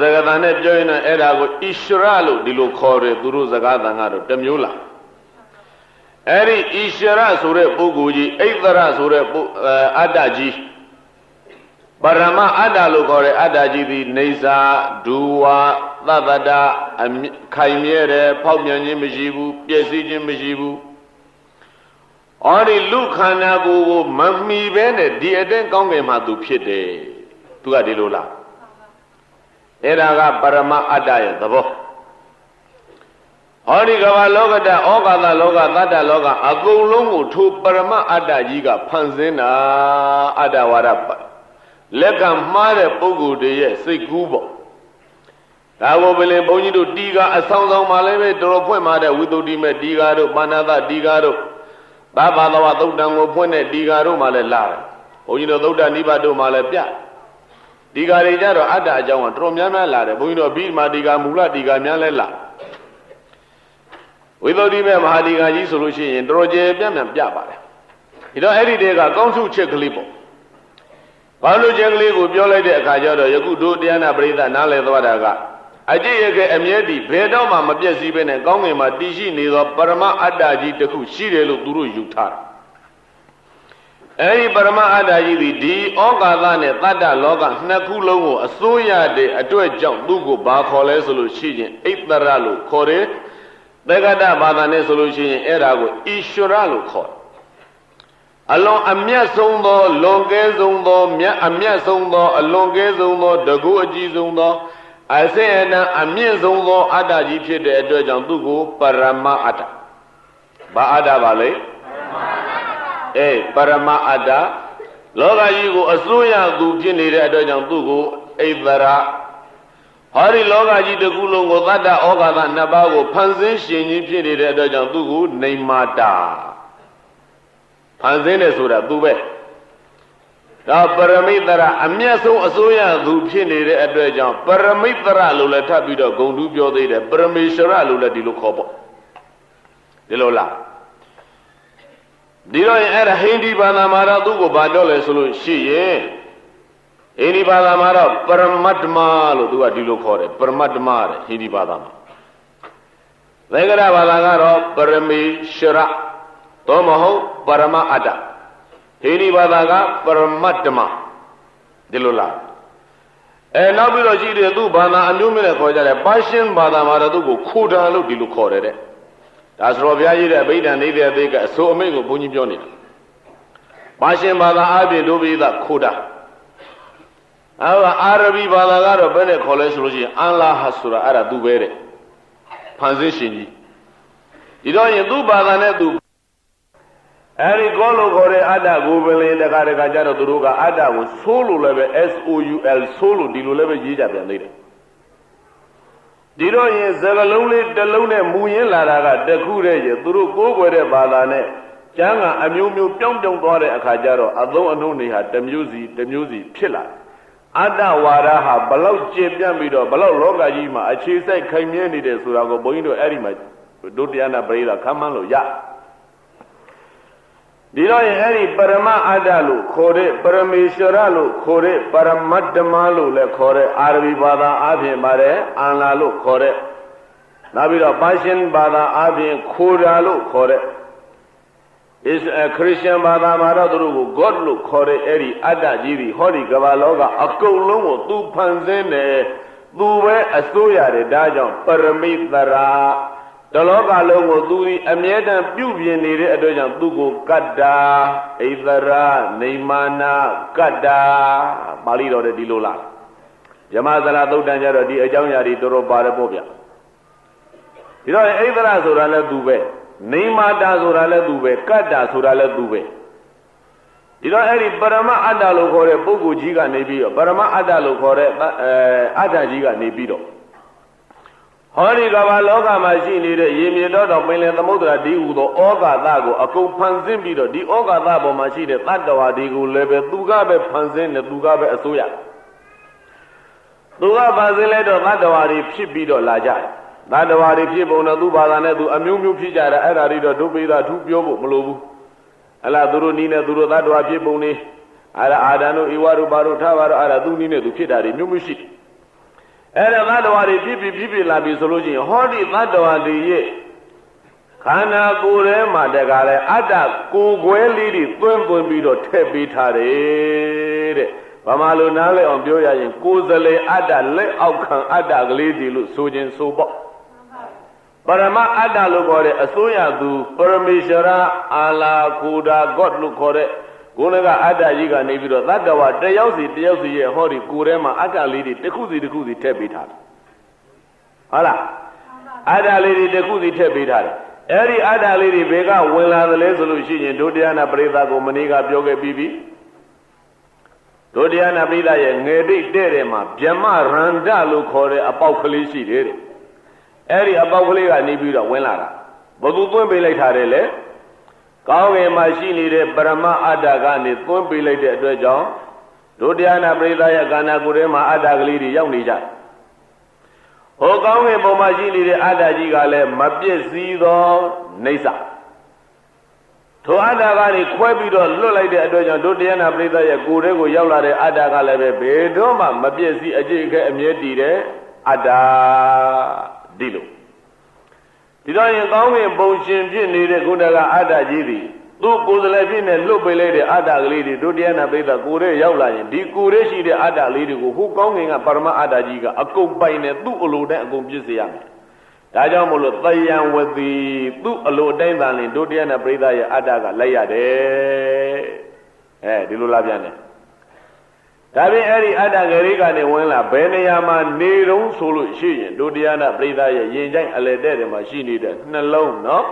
စကားသံနဲ့ပြောရင်အဲ့ဒါကိုဣရှရလို့ဒီလိုခေါ်တယ်သူတို့စကားသံကတော့တစ်မျိုးလားအဲ့ဒီဣရှရဆိုတဲ့ပုဂ္ဂိုလ်ကြီးဣသရဆိုတဲ့အတ္တကြီးပရမအတ္တလို့ခေါ်တဲ့အတ္တကြီးသည်နေစာဒူဝါသဗ္ဗတခိုင်မြဲတယ်ဖောက်ပြန်ခြင်းမရှိဘူးပျက်စီးခြင်းမရှိဘူးအော်ဒီလူခန္ဓာကိုယ်ကိုမမီပဲနဲ့ဒီအတဲ့ကောင်းကင်မှာသူဖြစ်တယ်သူကဒီလိုလားအဲ့ဒါကပရမအတ္တရဲ့သဘောဟောဒီကမ္ဘာလောကတဩကာသလောကသတ္တလောကအကုန်လုံးကိုထိုပရမအတ္တကြီးကဖန်ဆင်းတာအတ္တဝါဒလက်ကမှားတဲ့ပုဂ္ဂိုလ်တွေရဲ့စိတ်ကူးပေါ့ဒါကိုပလင်ဘုန်းကြီးတို့တီကအဆောင်ဆောင်မှလည်းပဲတော်ဖွင့်มาတဲ့ဝိသုဒ္ဓိမဲ့တီကာတို့ပါဏာသတီကာတို့ဘာဘာသဝသုတ်တံကိုဖွင့်တဲ့တီကာတို့မှလည်းလာတယ်ဘုန်းကြီးတို့သုတ်တနိဗ္ဗာန်တို့မှလည်းပြတီကာတွေကြတော့အတ္တအကြောင်းကတော်များများလာတယ်ဘုန်းကြီးတို့ပြီးမှတီကာမူလတီကာများလည်းလာဝိသုဒ္ဓိမဲ့မဟာတီကာကြီးဆိုလို့ရှိရင်တော်ကျေပြန့်ပြန့်ပြပါတယ်ဒီတော့အဲ့ဒီတဲကကောင်းစုချက်ကလေးပေါ့ဘာလို့ချက်ကလေးကိုပြောလိုက်တဲ့အခါကျတော့ယခုတို့တရားနာပရိသတ်နားလည်သွားတာကအကြည့်ရခဲ့အမြဲတည်းဘယ်တော့မှမပြည့်စည်ပဲနဲ့ကောင်းငင်မှာတည်ရှိနေသောပရမအတ္တကြီးတစ်ခုရှိတယ်လို့သူတို့ယူထားတယ် အဲဒီပရမအတ္တကြီးသည်ဒီဩကာသနဲ့တတ္တလောကနှစ်ခုလုံးကိုအစိုးရတဲ့အတွက်ကြောင့်သူ့ကိုဘာခေါ်လဲဆိုလို့ရှိရင်ဣတ္တရလို့ခေါ်တယ်သက္ကတဘာသာနဲ့ဆိုလို့ရှိရင်အဲ့ဒါကိုဣရှဝရလို့ခေါ်တယ်အလွန်အမျက်ဆုံးသောလွန်ကဲဆုံးသောအမျက်ဆုံးသောအလွန်ကဲဆုံးသောတကူအကြီးဆုံးသောအစင်အတန်အမြင့်ဆုံးသောအတ္တကြီးဖြစ်တဲ့အတွက်ကြောင့်သူ့ကိုပရမအတ္တဘာအတ္တပါလဲပရမအတ္တလောကကြီးကိုအစိုးရသူဖြစ်နေတဲ့အတွက်ကြောင့်သူ့ကိုဣတ္တရဟောဒီလောကကြီးတစ်ခုလုံးကိုသတ္တဩဃာသနှစ်ပါးကိုဖန်ဆင်းရှင်ကြီးဖြစ်နေတဲ့အတွက်ကြောင့်သူ့ကိုနေမာတာဖန်ဆင်းတယ်ဆိုတာသူပဲဒါပရမိတ္တရအမျက်ဆုံးအစိုးရသူဖြစ်နေတဲ့အတွက်ကြောင့်ပရမိတ္တရလို့လည်းထပ်ပြီးတော့ဂုံတူးပြောသေးတယ်ပရမေရှဝရလို့လည်းဒီလိုခေါ်ပေါ့ဒီလိုလားဒီတော့ရင်အဲ့ဒါဟိန္ဒိဘာသာမှာတော့သူ့ကိုဘာပြောလဲဆိုလို့ရှိရင်ဟိန္ဒိဘာသာမှာတော့ပရမတ္တမလို့သူကဒီလိုခေါ်တယ်ပရမတ္တမတဲ့ဟိန္ဒိဘာသာမှာသက္ကရဘာသာကတော့ပရမေရှဝရသို့မဟုတ်ပရမအတ္တဟိန္ဒိဘာသာကပရမတ္တမဒီလိုလားနောက်ပြီးတော့ကြည့်တယ်သူ့ဘာသာအမျိုးမျိုးနဲ့ခေါ်ကြတယ်ပါရှင်းဘာသာမှာတော့သူ့ကိုခိုဒါလို့ဒီလိုခေါ်တယ်တဲ့ဒါဆိုတော့ဘုရားကြီးတဲ့အဘိဓမ္မာနေတဲ့သေးကအစိုးအမိန့်ကိုဘုန်းကြီးပြောနေတာပါရှင်းဘာသာအပြင်ဒုပိသခိုဒါအာရဘီဘာသာကတော့ဘယ်နဲ့ခေါ်လဲဆိုလို့ရှိရင်အန်လာဟဆိုတာအဲ့ဒါသူပဲတဲ့ဖန်ဆင်းရှင်ကြီးဒီတော့ရင်သူ့ဘာသာနဲ့သူအဲ့ဒီကောလို့ခေါ်တဲ့အတ္တကိုပင်လေတခါတခါကျတော့သူတို့ကအတ္တကိုဆိုးလို့လည်းပဲ SOUL ဆိုးလို့ဒီလိုလည်းပဲရေးကြပြန်သေးတယ်ဒီတော့ရင်စကလုံးလေးတစ်လုံးနဲ့မူရင်းလာတာကတခုတည်းရဲ့သူတို့ကိုးကွယ်တဲ့ဘာသာနဲ့ကျမ်းကအမျိုးမျိုးပြောင်းသွားတဲ့အခါကျတော့အသုံးအနှုန်းတွေဟာတစ်မျိုးစီဖြစ်လာတယ်အတ္တဝါဒဟာဘလောက်ကျင့်ပြန့်ပြီးတော့ဘလောက်လောကကြီးမှာအခြေစိုက်ခိုင်မြဲနေတယ်ဆိုတာကိုဘုန်းကြီးတို့အဲ့ဒီမှာဒုတိယနာပရိသခမ်းမှန်းလို့ရဒီတော့ရင်အဲ့ဒီပရမအတ္တလို့ခေါ်တဲ့ပရမေရှဝရလို့ခေါ်တဲ့ပရမတ္တမလို့လည်းခေါ်တဲ့အာရဘီဘာသာအပြင်ပါတယ်အန်လာလို့ခေါ်တဲ့နောက်ပြီးတော့ပါရှင်းဘာသာအပြင်ခိုဒါလို့ခေါ်တဲ့ခရစ်ယာန်ဘာသာမှာတော့သူတို့ကို God လို့ခေါ်တဲ့အဲ့ဒီအတ္တကြီးဒီဟောဒီကမ္ဘာလောကအကုန်လုံးကိုသူဖန်ဆင်းတယ်သူပဲအစိုးရတယ်ဒါကြောင့်ပရမိတ္တရာတလောကလုံးကိုသူဒီအမြဲတမ်းပြုပြင်နေတဲ့အတွက်ကြောင့်သူကိုကတ္တာဣသရာနေမာနာကတ္တာပါဠိတော်တဲ့ဒီလိုလားယမသရသုတ်တန်ကြတော့ဒီအကြောင်းအရာတွေတော်တော်ပါတယ်ပေါ့ဗျဒီတော့ဣသရာဆိုတာလည်းသူပဲနေမာတာဆိုတာလည်းသူပဲကတ္တာဆိုတာလည်းသူပဲဒီတော့အဲ့ဒီပရမအတ္တလို့ခေါ်တဲ့ပုဂ္ဂိုလ်ကြီးကနေပြီးတော့ပရမအတ္တလို့ခေါ်တဲ့အတ္တကြီးကနေပြီးတော့ဟောဒီကမ္ဘာလောကမှာရှိနေတဲ့ရေမြေတော်ပင်လယ်သမုဒ္ဒရာဒီဟူသောဩဃာသကိုအကုန်ဖန်ဆင်းပြီးတော့ဒီဩဃာသပေါ်မှာရှိတဲ့တတ္တဝါဒီကိုလည်းပဲသူကပဲဖန်ဆင်းတယ်သူကပဲအစိုးရသူကဖန်ဆင်းလိုက်တော့တတ္တဝါတွေဖြစ်ပြီးတော့လာကြတယ်တတ္တဝါတွေဖြစ်ပုံတော့သူ့ဘာသာနဲ့သူအမျိုးမျိုးဖြစ်ကြတယ်အဲ့ဒါတွေတော့ဒုပိသအထူးပြောဖို့မလိုဘူးအလားသူတို့နီးနဲ့သူတို့တတ္တဝါဖြစ်ပုံနေအဲ့ဒါအာဒံတို့ဧဝတို့ဘာတို့ထားပါတော့အဲ့ဒါသူနီးနဲ့သူဖြစ်တာတွေမျိုးမျိုးရှိအဲ့ဒါသတ္တဝါတွေဖြစ်လာပြီဆိုလို့ရှိရင်ဟောဒီသတ္တဝါတွေရဲ့ခန္ဓာကိုယ်ထဲမှာတကလည်းအတ္တကိုယ်ွယ်လေးတွေသွင်းပြီးတော့ထည့်ပေးထားတယ်တဲ့ဘာမှလို့နားလဲအောင်ပြောရရင်ကိုယ်စလေအတ္တလက်အောက်ခံအတ္တကလေးတွေလို့ဆိုခြင်းဆိုပေါ့ပရမအတ္တလို့ခေါ်တဲ့အစိုးရသူပရမေရှဝရအာလာကိုဒါ God လို့ခေါ်တဲ့ကိုယ်လည်းကအတ္တကြီးကနေပြီးတော့သတ္တဝါတယောက်စီရဲ့ဟောဒီကိုယ်ထဲမှာအတ္တလေးတွေတစ်ခုစီထည့်ပေးထားတယ်ဟုတ်လားအတ္တလေးတွေတစ်ခုစီထည့်ပေးထားတယ်အဲ့ဒီအတ္တလေးတွေဘယ်ကဝင်လာသလဲဆိုလို့ရှိရင်ဒုတိယနာပရိသတ်ကိုမနေ့ကပြောခဲ့ပြီးပြီဒုတိယနာပရိသတ်ရဲ့ငယ်တိတ်တဲ့တယ်မှာဗျမရန္ဒလို့ခေါ်တဲ့အပေါက်ကလေးရှိတယ်တဲ့အဲ့ဒီအပေါက်ကလေးကနေပြီးတော့ဝင်လာတာဘယ်သူသွင်းပေးလိုက်ထားတယ်လဲကောင်းကင်မှာရှိနေတဲ့ပရမအတ္တကနေသွင်းပေးလိုက်တဲ့အတွက်ကြောင့်ဒုတိယနာပရိသတ်ရဲ့ခန္ဓာကိုယ်ထဲမှာအတ္တကလေးတွေရောက်နေကြတယ်ဟိုကောင်းကင်ဘုံမှာရှိနေတဲ့အတ္တကြီးကလည်းမပြည့်စည်သောနေဆာထိုအတ္တကနေခွဲပြီးတော့လွတ်လိုက်တဲ့အတွက်ကြောင့်ဒုတိယနာပရိသတ်ရဲ့ကိုယ်ထဲကိုရောက်လာတဲ့အတ္တကလည်းပဲဘယ်တော့မှမပြည့်စည်အကျိတ်ခဲအမြဲတည်တဲ့အတ္တဒီလိုဒီတော့ရင်ကောင်းကင်ဘုံရှင်ဖြစ်နေတဲ့ခုနကအတ္တကြီးသည် သူ့ကိုယ်စလဲဖြစ်နေလွတ်ပေးလိုက်တဲ့အတ္တကလေးတွေဒုတိယနာပိဿကိုယ်ရဲ့ရောက်လာရင်ဒီကိုယ်ရဲ့ရှိတဲ့အတ္တလေးတွေကိုဟိုကောင်းငင်ကပရမအတ္တကြီးကအကုန်ပိုင်နေသူ့အလိုတိုင်းအကုန်ပြည့်စေရမယ်ဒါကြောင့်မို့လို့တယံဝတိသူ့အလိုတိုင်းသာလင်ဒုတိယနာပိဿရဲ့အတ္တကလိုက်ရတယ်ဒီလိုလားပြန်တယ်ဒါပြင်အဲ့ဒီအတ္တဂရိကနေဝင်လာဘယ်နေရာမှာနေတုံးဆိုလို့ရှိရင်ဒုတိယနာပိဿရဲ့ရင်ကျိုင်းအလယ်တဲ့တွေမှာရှိနေတဲ့နှလုံးနော်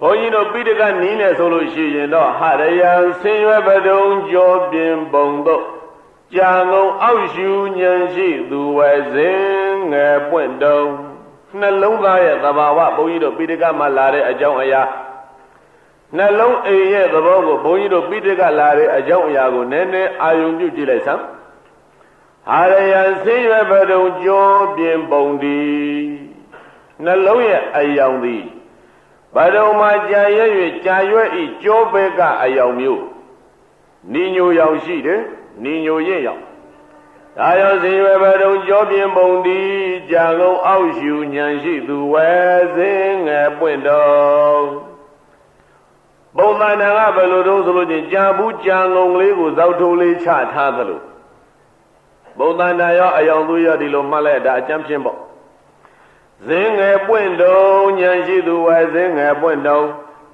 ဘုန်းကြီးတို့ပိဋကနီးနေဆိုလို့ရှိရင်တော့ဟရယံဆင်းရဲပဒုံကြောပြင်းပုံတို့ကြာငုံအောက်ရှူဉဏ်ရှိသူဝဲစဉ်ငယ်ပွင့်တုံနှလုံးသားရဲ့သဘာဝဘုန်းကြီးတို့ပိဋကမှာလာတဲ့အကြောင်းအရာနှလုံးအိမ်ရဲ့သဘောကိုဘုန်းကြီးတို့ပိဋကလာတဲ့အကြောင်းအရာကိုနည်းနည်းအာရုံပြုကြည့်လိုက်စမ်းဟရယံဆင်းရဲပဒုံကြောပြင်းပုံဒီနှလုံးရဲ့အယောင်သည်ဘဒုံမှာကြာရွဲ့ကြာရွဲ့ဤကြောဘဲကအယောင်မျိုးနိညိုရောင်ရှိတယ်နိညိုရင့်ရောင်ဒါရောဇေဝဘဒုံကြောပြင်းပုံဒီကြာကုန်အောက်ရှူဉဏ်ရှိသူဝဲစင်းငယ်ပွင့်တော်ပုံသဏ္ဍာန်ကဘယ်လိုတုံးဆိုလို့ချင်းကြာဘူးကြာငုံလေးကိုဇောက်ထိုးလေးချထားသလိုပုံသဏ္ဍာန်ရောအယောင်သူရောဒီလိုမှတ်လိုက်ဒါအကျမ်းဖြင့်ပေါ့ဇင်းငယ်ပွင့်တုံဉဏ်ရှိသူဝဲဇင်းငယ်ပွင့်တုံ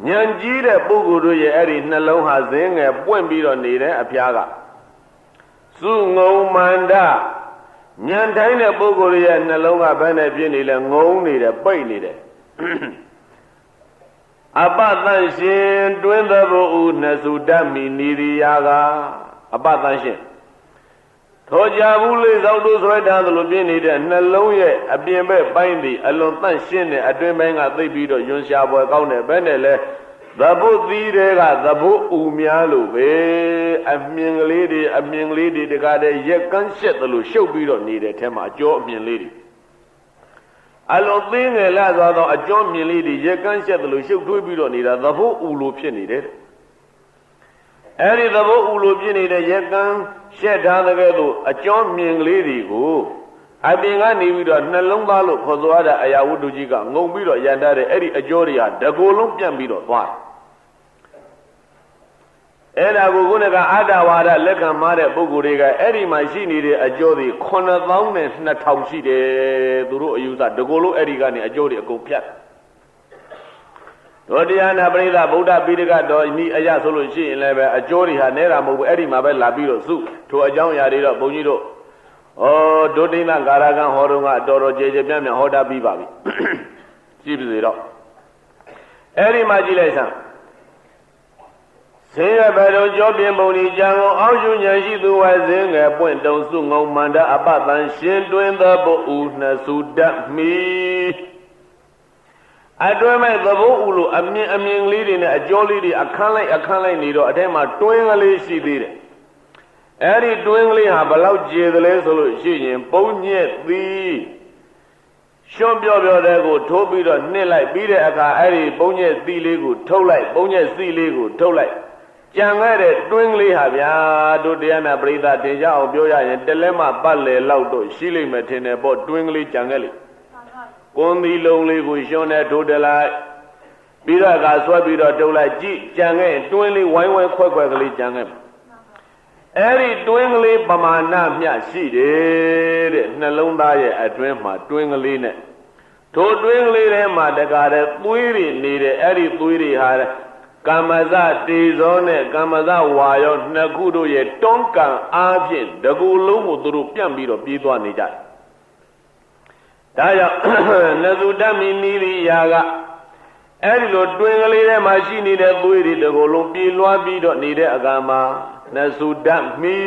ဉာဏ်ကြီးတဲ့ပုဂ္ဂိုလ်တို့ရဲ့အဲ့ဒီနှလုံးဟာဇင်းငယ်ပွင့်ပြီးတော့နေတဲ့အဖျားကစုငုံမန္တဉာဏ်တိုင်းတဲ့ပုဂ္ဂိုလ်ရဲ့နှလုံးကဘယ်နဲ့ဖြစ်နေလဲငုံနေတယ်ပိတ်နေတယ်အပတန်ရှင်တွင်သဘောဥနှစုတတ်မိနိရိယာကအပတန်ရှင်ထောကြဘူးလေးသောက်တို့ဆွဲထားသလိုပြင်းနေတဲ့နှလုံးရဲ့အပြင်ဘက်ပိုင်းဒီအလွန်တန့်ရှင်းတဲ့အတွင်းပိုင်းကသိပြီးတော့ယွန်ရှာပွဲကောင်းတယ်ဘယ်နဲ့လဲသဘုသီးတွေကသဘုဥများလို့ပဲအမြင်ကလေးတွေတကားတဲ့ရက်ကန်းရှက်သလိုရှုပ်ပြီးတော့နေတဲ့ထဲမှာအကျော်အမြင်လေးတွေအလွန်သိငယ်လာသောအကျော်မြင်လေးတွေရက်ကန်းရှက်သလိုရှုပ်ထွေးပြီးတော့နေတာသဘုဥလိုဖြစ်နေတယ်အဲ့ဒီသဘောဥလိုဖြစ်နေတဲ့ရက်ကန်းရှက်ထားတဲ့ကဲ့သို့အကျော်မြင်ကလေးတွေကိုအပြင်ကနေပြီးတော့နှလုံးသားလို့ခေါ်သွားတဲ့အရာဝတ္ထုကြီးကငုံပြီးတော့ရန်ထားတဲ့အဲ့ဒီအကျော်တွေဟာတကိုယ်လုံးပြန့်ပြီးတော့သွားတယ်အဲ့ဒါကိုခုနကအတ္တဝါဒလက်ခံမှားတဲ့ပုဂ္ဂိုလ်တွေကအဲ့ဒီမှာရှိနေတဲ့အကျော်တွေ92,000ရှိတယ်သူတို့အယူဆတကိုယ်လုံးအဲ့ဒီကနေအကျော်တွေအကုန်ဖြတ်ဒုတိယနာပရိသဗုဒ္ဓပိဋကတော်ဤအရာဆိုလို့ရှိရင်လည်းပဲအကျိုးတွေဟာနဲတာမဟုတ်ဘူးအဲ့ဒီမှာပဲလာပြီးတော့စုထိုအကြောင်းအရာတွေတော့ဘုန်းကြီးတို့ဒုတိယဂါရကံဟောတော့ကတော်တော်ကျေပြန့်ပြန့်ဟောတာပြီးပါပြီကြည့်ပါစေတော့အဲ့ဒီမှာကြည့်လိုက်စမ်းဆင်းရဲဘတော်ကြောပြင်းပုံဒီကြံကုန်အောက်ရှုဉဏ်ရှိသူဝဲစင်းငယ်ပွင့်တုံစုငုံမန္တအပတန်ရှင်တွင်သောပုဥနှစုတတ်မိအတွင်းမဲ့သဘောဥလို့အမြင်လေးတွေနဲ့အကျော်လေးတွေအခန်းလိုက်နေတော့အထဲမှာတွင်းကလေးရှိသေးတယ်အဲ့ဒီတွင်းကလေးဟာဘလောက်ကျေသလဲဆိုလို့ရှိရင်ပုံညက်သီးရှွန့်ပြောတဲ့ကိုထိုးပြီးတော့နှစ်လိုက်ပြီးတဲ့အခါအဲ့ဒီပုံညက်သီးလေးကိုထုတ်လိုက်ပုံညက်စီးလေးကိုထုတ်လိုက်ကြံခဲ့တဲ့တွင်းကလေးဟာဗျာတို့တရားနာပရိသတ်တင်ကြအောင်ပြောရရင်တလဲမှပတ်လေလောက်တော့ရှိလိမ့်မယ်ထင်တယ်ပေါ့တွင်းကလေးကြံခဲ့လေကွန်သီလုံးလေးကိုရှွန်းနဲ့ထိုးတလိုက်ပြီးတော့ကဆွဲပြီးတော့တုပ်လိုက်ကြည့်ကြံခဲ့တွင်းလေးဝိုင်းခွက်ကလေးကြံခဲ့အဲ့ဒီတွင်းကလေးပမာဏမျှရှိတယ်တဲ့နှလုံးသားရဲ့အတွင်းမှာတွင်းကလေးနဲ့ထိုတွင်းကလေးထဲမှာတကားတဲ့သွေးတွေနေတယ်အဲ့ဒီသွေးတွေဟာကမ္မဇတေဇောနဲ့ကမ္မဇဝါယောနှစ်ခုတို့ရဲ့တွန်းကန်အားဖြင့်တကူလုံးကိုသူတို့ပြန့်ပြီးတော့ပြေးသွားနေကြတယ်ဒါကြောင့်နသုတမိနိရိယာကအဲ့ဒီလိုတွင်ကလေးထဲမှာရှိနေတဲ့သွေးတွေတကိုယ်လုံးပြေးလွှားပြီးတော့နေတဲ့အခါမှာနသုတမိ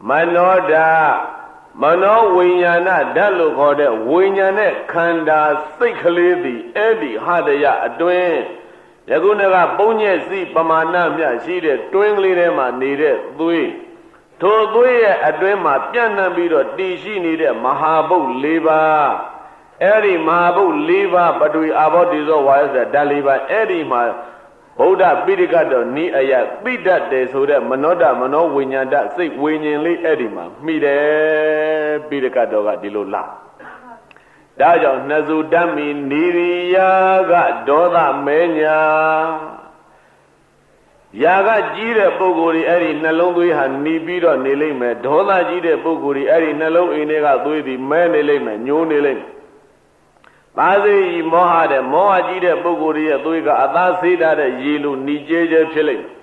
မနောဓာမနောဝိညာဏဓာတ်လို့ခေါ်တဲ့ဝိညာဉ်နဲ့ခန္ဓာစိတ်ကလေးသည်အဲ့ဒီဟတယအတွင်းယခုနကပုံညက်စီပမာဏမျှရှိတဲ့တွင်ကလေးထဲမှာနေတဲ့သွေးထိုသွေးရဲ့အတွင်းမှာပြန့်နှံ့ပြီးတော့တည်ရှိနေတဲ့မဟာဘုတ်၄ပါးအဲ့ဒီမဟာဘုတ်၄ပါးပထဝီအာဘောတိဇောဝါယဆိုဓာတ်၄ပါးအဲ့ဒီမှာဗုဒ္ဓပိဋကတော်နိအယသိတတ်တယ်ဆိုတဲ့မနောဓမနောဝိညာဏစိတ်ဝိညာဉ်လေးအဲ့ဒီမှာမိတယ်ပိဋကတော်ကဒီလိုလား ဒါကြောင့်နှစ်စုတတ်မီနိရိယာကဒေါသမဲညာယာကကြီးတဲ့ပုဂ္ဂိုလ်တွေအဲ့ဒီနှလုံးသွေးဟာหนีပြီးတော့နေလိမ့်မယ်ဒေါသကြီးတဲ့ပုဂ္ဂိုလ်တွေအဲ့ဒီနှလုံးအိမ်တွေကသွေးပြီးမဲနေလိမ့်မယ်ညှိုးနေလိမ့်မယ်ပါစေဤမောဟတဲ့မောဟကြီးတဲ့ပုဂ္ဂိုလ်တွေရဲ့သွေးကအသားဆေးထားတဲ့ရေလိုหนีကျဲကျဲဖြစ်လိမ့်မယ်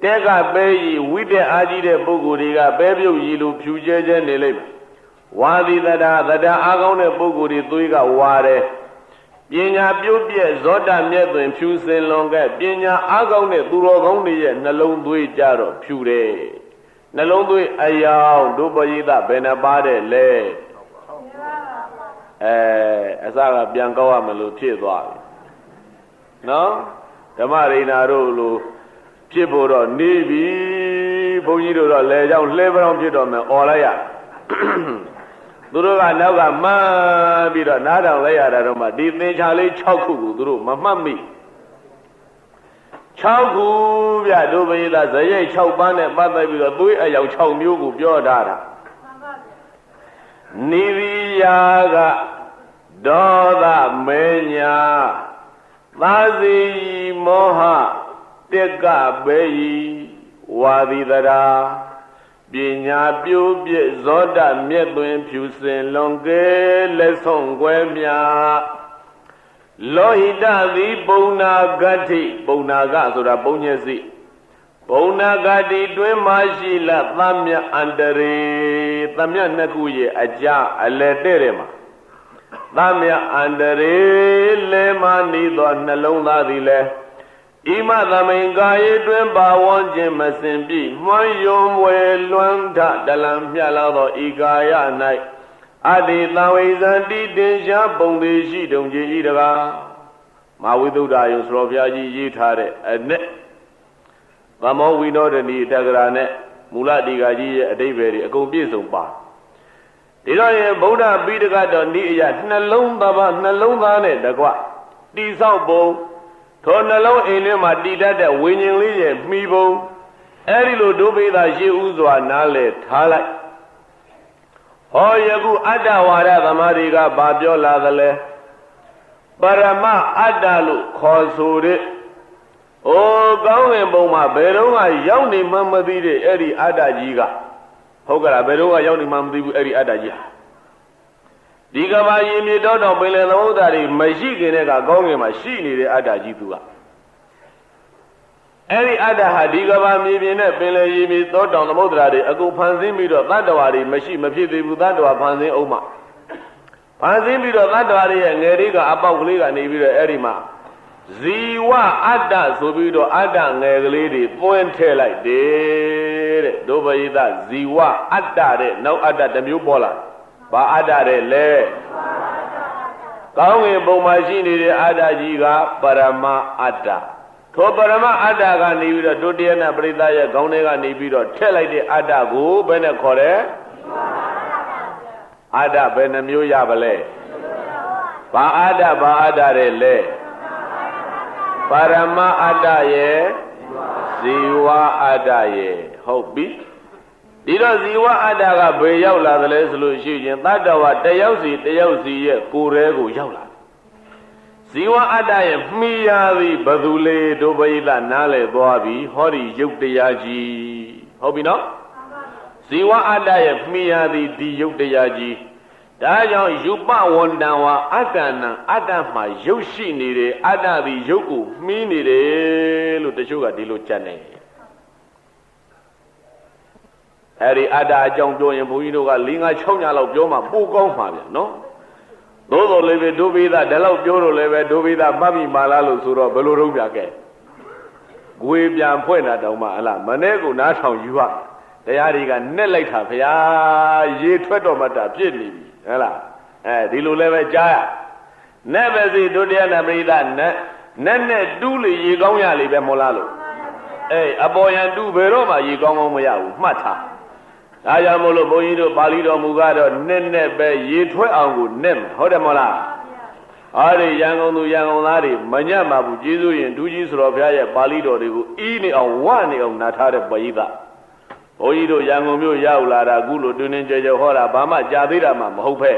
တက်ကပဲဤဝိတ္တအားကြီးတဲ့ပုဂ္ဂိုလ်တွေကပဲပြုတ်ရေလိုဖြူကျဲကျဲနေလိမ့်မယ်ဝါသီတတာအားကောင်းတဲ့ပုဂ္ဂိုလ်တွေသွေးကဝါတယ်ပညာပြုတ်ပြည့်ဇောတမြတ်သွင်ဖြူစင်လွန်ခဲ့ပညာအားကောင်းတဲ့သူတော်ကောင်းတွေရဲ့နှလုံးသွေးကြတော့ဖြူတယ်နှလုံးသွေးအယောင်ဒုပရိသဘယ်နှပါတဲ့လဲအစကပြန်ကောက်ရမလို့ဖြစ်သွားပြီနော်ဓမ္မရိဏတို့လိုဖြစ်ဖို့တော့နေပြီဘုန်းကြီးတို့တော့လေကြောင့်လှဲပရောင်ဖြစ်တော့မယ်អော်လိုက်ရသူတို့ကနောက်ကမှန်းပြီးတော့နားထောင်လိုက်ရတာတော့မှဒီသင်္ချာလေး6ခုကိုသူတို့မမှတ်မိ6ခုဗျဒုပရိသဇရိတ်6ပန်းနဲ့ပတ်သက်ပြီးတော့သွေးအယောင်6မျိုးကိုပြောထားတာနိရိယာကဒေါသမဲညာသာစီမောဟတက်ကပဲဤဝါသီတရာပညာပြိုးပြည့်ဇောတမြတ်သွင်ဖြူစင်လွန်ကဲလက်ဆုံးကွယ်မြလောဟိတသည်ပုံနာဂတ္ထိပုံနာကဆိုတာပုံညက်စီပုံနာဂတ္တိတွင်မရှိလသမယအန္တရေသမယနှစ်ခုရဲ့အကြအလယ်တဲ့တယ်မှာသမယအန္တရေလဲမနေသောနှလုံးသားသည်လဲဣမသမိန်ကာယေတွင်ပါဝန်းခြင်းမစင်ပြီမွန်ယုံဝဲလွမ်းထတလံမြတ်လာသောဤကာယ၌အတ္တိသဝိဇံတိတင်ရှားပုံသေးရှိတုံကြီးဤတကားမဝိသုဒ္ဓယုံစရောဘုရားကြီးရေးထားတဲ့အနဲ့သမောဝိနောဒနီတက္ကရာနဲ့မူလတိကာကြီးရဲ့အဓိပ္ပာယ်တွေအကုန်ပြည့်စုံပါဒီတော့ရင်ဗုဒ္ဓပိဋကတော်ဤအရာနှလုံးသားနဲ့တကွတိဆောက်ပုံထိုနှလုံးအိမ်ထဲမှာတည်တတ်တဲ့ဝိညာဉ်လေးရဲ့မှီပုံအဲ့ဒီလိုဒုပိသရှိဥစွာနားလေထားလိုက်ဟောယခုအတ္တဝါဒသမာဓိကဘာပြောလာသလဲပရမအတ္တလို့ခေါ်ဆိုတဲ့အိုကောင်းဝင်ပုံမှာဘယ်တော့မှရောက်နေမှမသိတဲ့အဲ့ဒီအတ္တကြီးကဟုတ်ကလားဘယ်တော့မှရောက်နေမှမသိဘူးအဲ့ဒီအတ္တကြီးဒီကဘာရင်မြေတော်တော်ပင်လယ်သမုဒ္ဒရာတွေမရှိခင်တည်းကကောင်းငင်မှာရှိနေတဲ့အတ္တကြီးသူကအဲ့ဒီအတ္တဟာဒီကဘာမြေပြင်နဲ့ပင်လယ်ရင်မြေတော်တော်သမုဒ္ဒရာတွေအကုန်ဖန်ဆင်းပြီးတော့တတ္တဝါတွေမရှိမဖြစ်သေးဘူးတတ္တဝါဖန်ဆင်းအောင်မှဖန်ဆင်းပြီးတော့တတ္တဝါတွေရဲ့ငယ်လေးကအပေါက်ကလေးကနေပြီးတော့အဲ့ဒီမှာဇီဝအတ္တဆိုပြီးတော့အတ္တငယ်ကလေးတွေပွင့်ထည့်လိုက်တယ်တဲ့ဒုပယိတဇီဝအတ္တတဲ့နောက်အတ္တတစ်မျိုးပေါ်လာဘာအတ္တတဲ့လဲကောင်းငင်ပုံမှာရှိနေတဲ့အတ္တကြီးကပရမအတ္တထိုပရမအတ္တကနေပြီးတော့ဒုတိယနာပရိသတ်ရဲ့ခေါင်းထဲကနေပြီးတော့ထည့်လိုက်တဲ့အတ္တကိုဘယ်နဲ့ခေါ်တယ်အတ္တဘယ်နှမျိုးရပါလဲဘာအတ္တတဲ့လဲပရမအတ္တရဲ့ဇီဝအတ္တရဲ့ဟုတ်ပြီဒီတော့ဇီဝအတ္တကဘယ်ရောက်လာသလဲဆိုလို့ရှိရင်တတ္တဝတယောက်စီရဲ့ကိုယ်ရဲကိုရောက်လာဇီဝအတ္တရဲ့မှီရသည်ဘသူလေဒုပယိတနားလေသွားပြီဟောဒီရုပ်တရားကြီးဟုတ်ပြီနော်ဇီဝအတ္တရဲ့မှီရသည်ဒီရုပ်တရားကြီးဒါကြောင့်ယူပဝန္တံဝါအတ္တနံအတ္တမှာရုပ်ရှိနေတယ်အတ္တသည်ရုပ်ကိုမှီးနေတယ်လို့တချို့ကဒီလိုကြံ့နေတယ်အဲ့ဒီအတ္တအကြောင်းပြောရင်ဘုန်းကြီးတို့က၄၅၆ညလောက်ပြောမှပိုကောင်းမှာဗျနော်သို့တော်လည်းပဲဒုဗိဒဒါလောက်ပြောတော့လည်းပဲဒုဗိဒမှတ်မိပါလားလို့ဆိုတော့ဘယ်လိုတော့ပြခဲ့ဂွေပြန်ဖွင့်တာတောင်မှဟလားမနေ့ကနားထောင်ယူရတရားတွေကနဲ့လိုက်တာဗျာရေထွက်တော့မှတာဖြစ်နေပြီဟဲ့လားအဲဒီလိုလည်းပဲကြားရနဲ့ပဲစီဒုတိယနာပရိသနဲ့တူးလေရေကောင်းရလေပဲမဟုတ်လားလို့အပေါ်ယံတူးဘယ်တော့မှရေကောင်းမရဘူးမှတ်ထားဒါကြောင့်မို့လို့ဘုန်းကြီးတို့ပါဠိတော်မူကတော့နဲ့ပဲရေထွက်အောင်ကိုနဲ့မယ်ဟုတ်တယ်မဟုတ်လားအားဒီရန်ကုန်သူရန်ကုန်သားတွေမညံ့ပါဘူးကျေးဇူးရင်ဒူးကြီးဆိုတော်ဘုရားရဲ့ပါဠိတော်တွေကိုအီးနေအောင်ဝနေအောင်နားထားတဲ့ပရိသတ်ဘုန်းကြီးတို့ရန်ကုန်မြို့ရောက်လာတာအခုလိုတွင်တွင်ကြဲကြဲဟောတာဘာမှကြာသေးတာမှမဟုတ်ဖဲ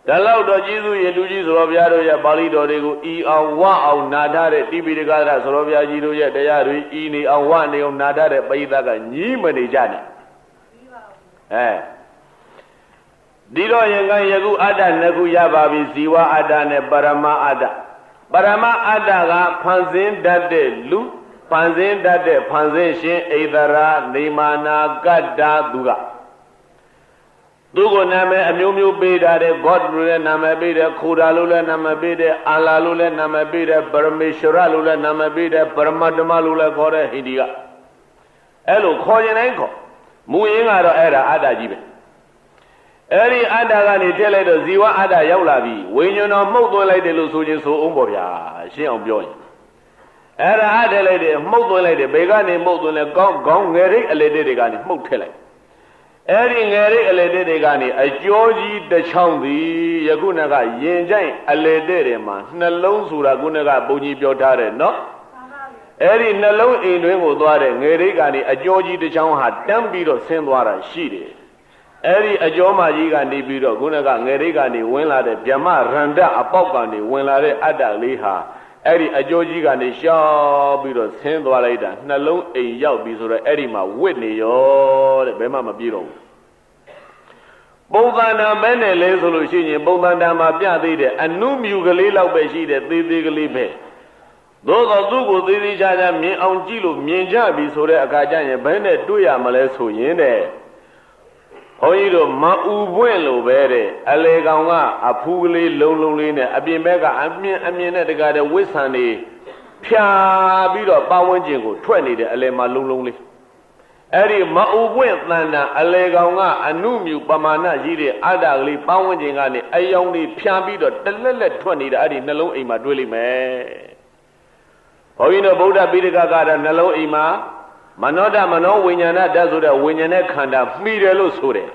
ဒါလောက်တော့ကျေးဇူးရင်လူကြီးဆိုတော်ဘုရားတို့ရဲ့ပါဠိတော်တွေကိုဤအောင်ဝအောင်နာထားတဲ့တိပိဋကသဆိုတော်ဘုရားကြီးတို့ရဲ့တရားတွေဤနေအောင်ဝနေအောင်နာထားတဲ့ပရိသတ်ကညီးမနေကြနဲ့ဒီတော့ရင်ကယခုအတ္တနှစ်ခုရပါပြီဇီဝအတ္တနဲ့ပရမအတ္တပရမအတ္တကဖန်ဆင်းတတ်တဲ့လူဖန်ဆင်းတတ်တဲ့ဖန်ဆင်းရှင်ဣဒရာနေမာနာကတ္တာသူကသူကိုနာမည်အမျိုးမျိုးပေးထားတဲ့ God လို့လည်းနာမည်ပေးတယ်ခိုရာလို့လည်းနာမည်ပေးတယ်အာလာလို့လည်းနာမည်ပေးတယ်ပရမေရှရလို့လည်းနာမည်ပေးတယ်ပရမတ္တမလို့လည်းခေါ်တဲ့ဟိန္ဒိကအဲ့လိုခေါ်ရင်တိုင်းခေါ်မူရင်းကတော့အဲ့ဒါအတ္တကြီးပဲအဲ့ဒီအတ္တကနေထည့်လိုက်တော့ဇီဝအတ္တရောက်လာပြီဝိညာဉ်တော်မှုတ်သွင်းလိုက်တယ်လို့ဆိုခြင်းဆိုအောင်ပေါ့ဗျာရှင်းအောင်ပြောရင်အဲ့ဒါအတ္တလိုက်တယ်မှုတ်သွင်းလိုက်တယ်ဘယ်ကနေမှုတ်သွင်းလဲကောင်းငယ်ရိတ်အလေတိတွေကနေမှုတ်ထည့်လိုက်အဲ့ဒီငယ်ရိတ်အလေတိတွေကနေအကျိုးကြီးတစ်ချောင်းသည်ယခုနကယင်ကြိုင်အလေတိတွေမှာနှလုံးဆိုတာခုနကဘုန်းကြီးပြောထားတယ်နော်အဲ့ဒီနှလုံးအိမ်တွင်းကိုသွားတဲ့ငယ်ရိတ်ကနေအကျိုးကြီးတစ်ချောင်းဟာတန်းပြီးတော့ဆင်းသွားတာရှိတယ်အဲ့ဒီအကျော်မကြီးကနေပြီးတော့ခုနကငယ်ရိတ်ကနေဝင်လာတဲ့ဗြဟ္မရန္တအပေါက်ကနေဝင်လာတဲ့အတ္တလေးဟာအဲ့ဒီအကျော်ကြီးကနေရှောက်ပြီးတော့ဆင်းသွားလိုက်တာနှလုံးအိမ်ရောက်ပြီဆိုတော့အဲ့ဒီမှာဝစ်နေရောတဲ့ဘယ်မှမပြေတော့ဘူးပုံသဏ္ဍာန်ပဲနဲ့လဲဆိုလို့ရှိရင်ပုံသဏ္ဍာန်မှာပြသေးတယ်အနုမြူကလေးလောက်ပဲရှိတယ်သေးသေးကလေးပဲသို့တော့သူ့ကိုသေးသေးချာချာမြင်အောင်ကြည့်လို့မြင်ကြပြီဆိုတဲ့အခါကျရင်ဘယ်နဲ့တွေ့ရမလဲဆိုရင်တဲ့ဘုန်းကြီးတို့မအူပွင့်လို့ပဲတဲ့အလေကောင်ကအဖူးကလေးလုံးလုံးလေးနဲ့အပြင်ဘက်ကအမြင်နဲ့တကားတဲ့ဝိဆန်နေဖြာပြီးတော့ပဝန်းကျင်ကိုထွက်နေတဲ့အလေမှာလုံးလုံးလေးအဲ့ဒီမအူပွင့်တန်တာအလေကောင်ကအနုမြူပမာဏကြီးတဲ့အတ္တကလေးပဝန်းကျင်ကနေအယောင်လေးဖြာပြီးတော့တလက်လက်ထွက်နေတာအဲ့ဒီနှလုံးအိမ်မှာတွေ့လိမ့်မယ်ဘုန်းကြီးတို့ဗုဒ္ဓပိဋကကတော့နှလုံးအိမ်မှာမနောတမနောဝိညာဏတတ်ဆိုတဲ့ဝိညာဉ်နဲ့ခန္ဓာမှီတယ်လို့ဆိုတယ်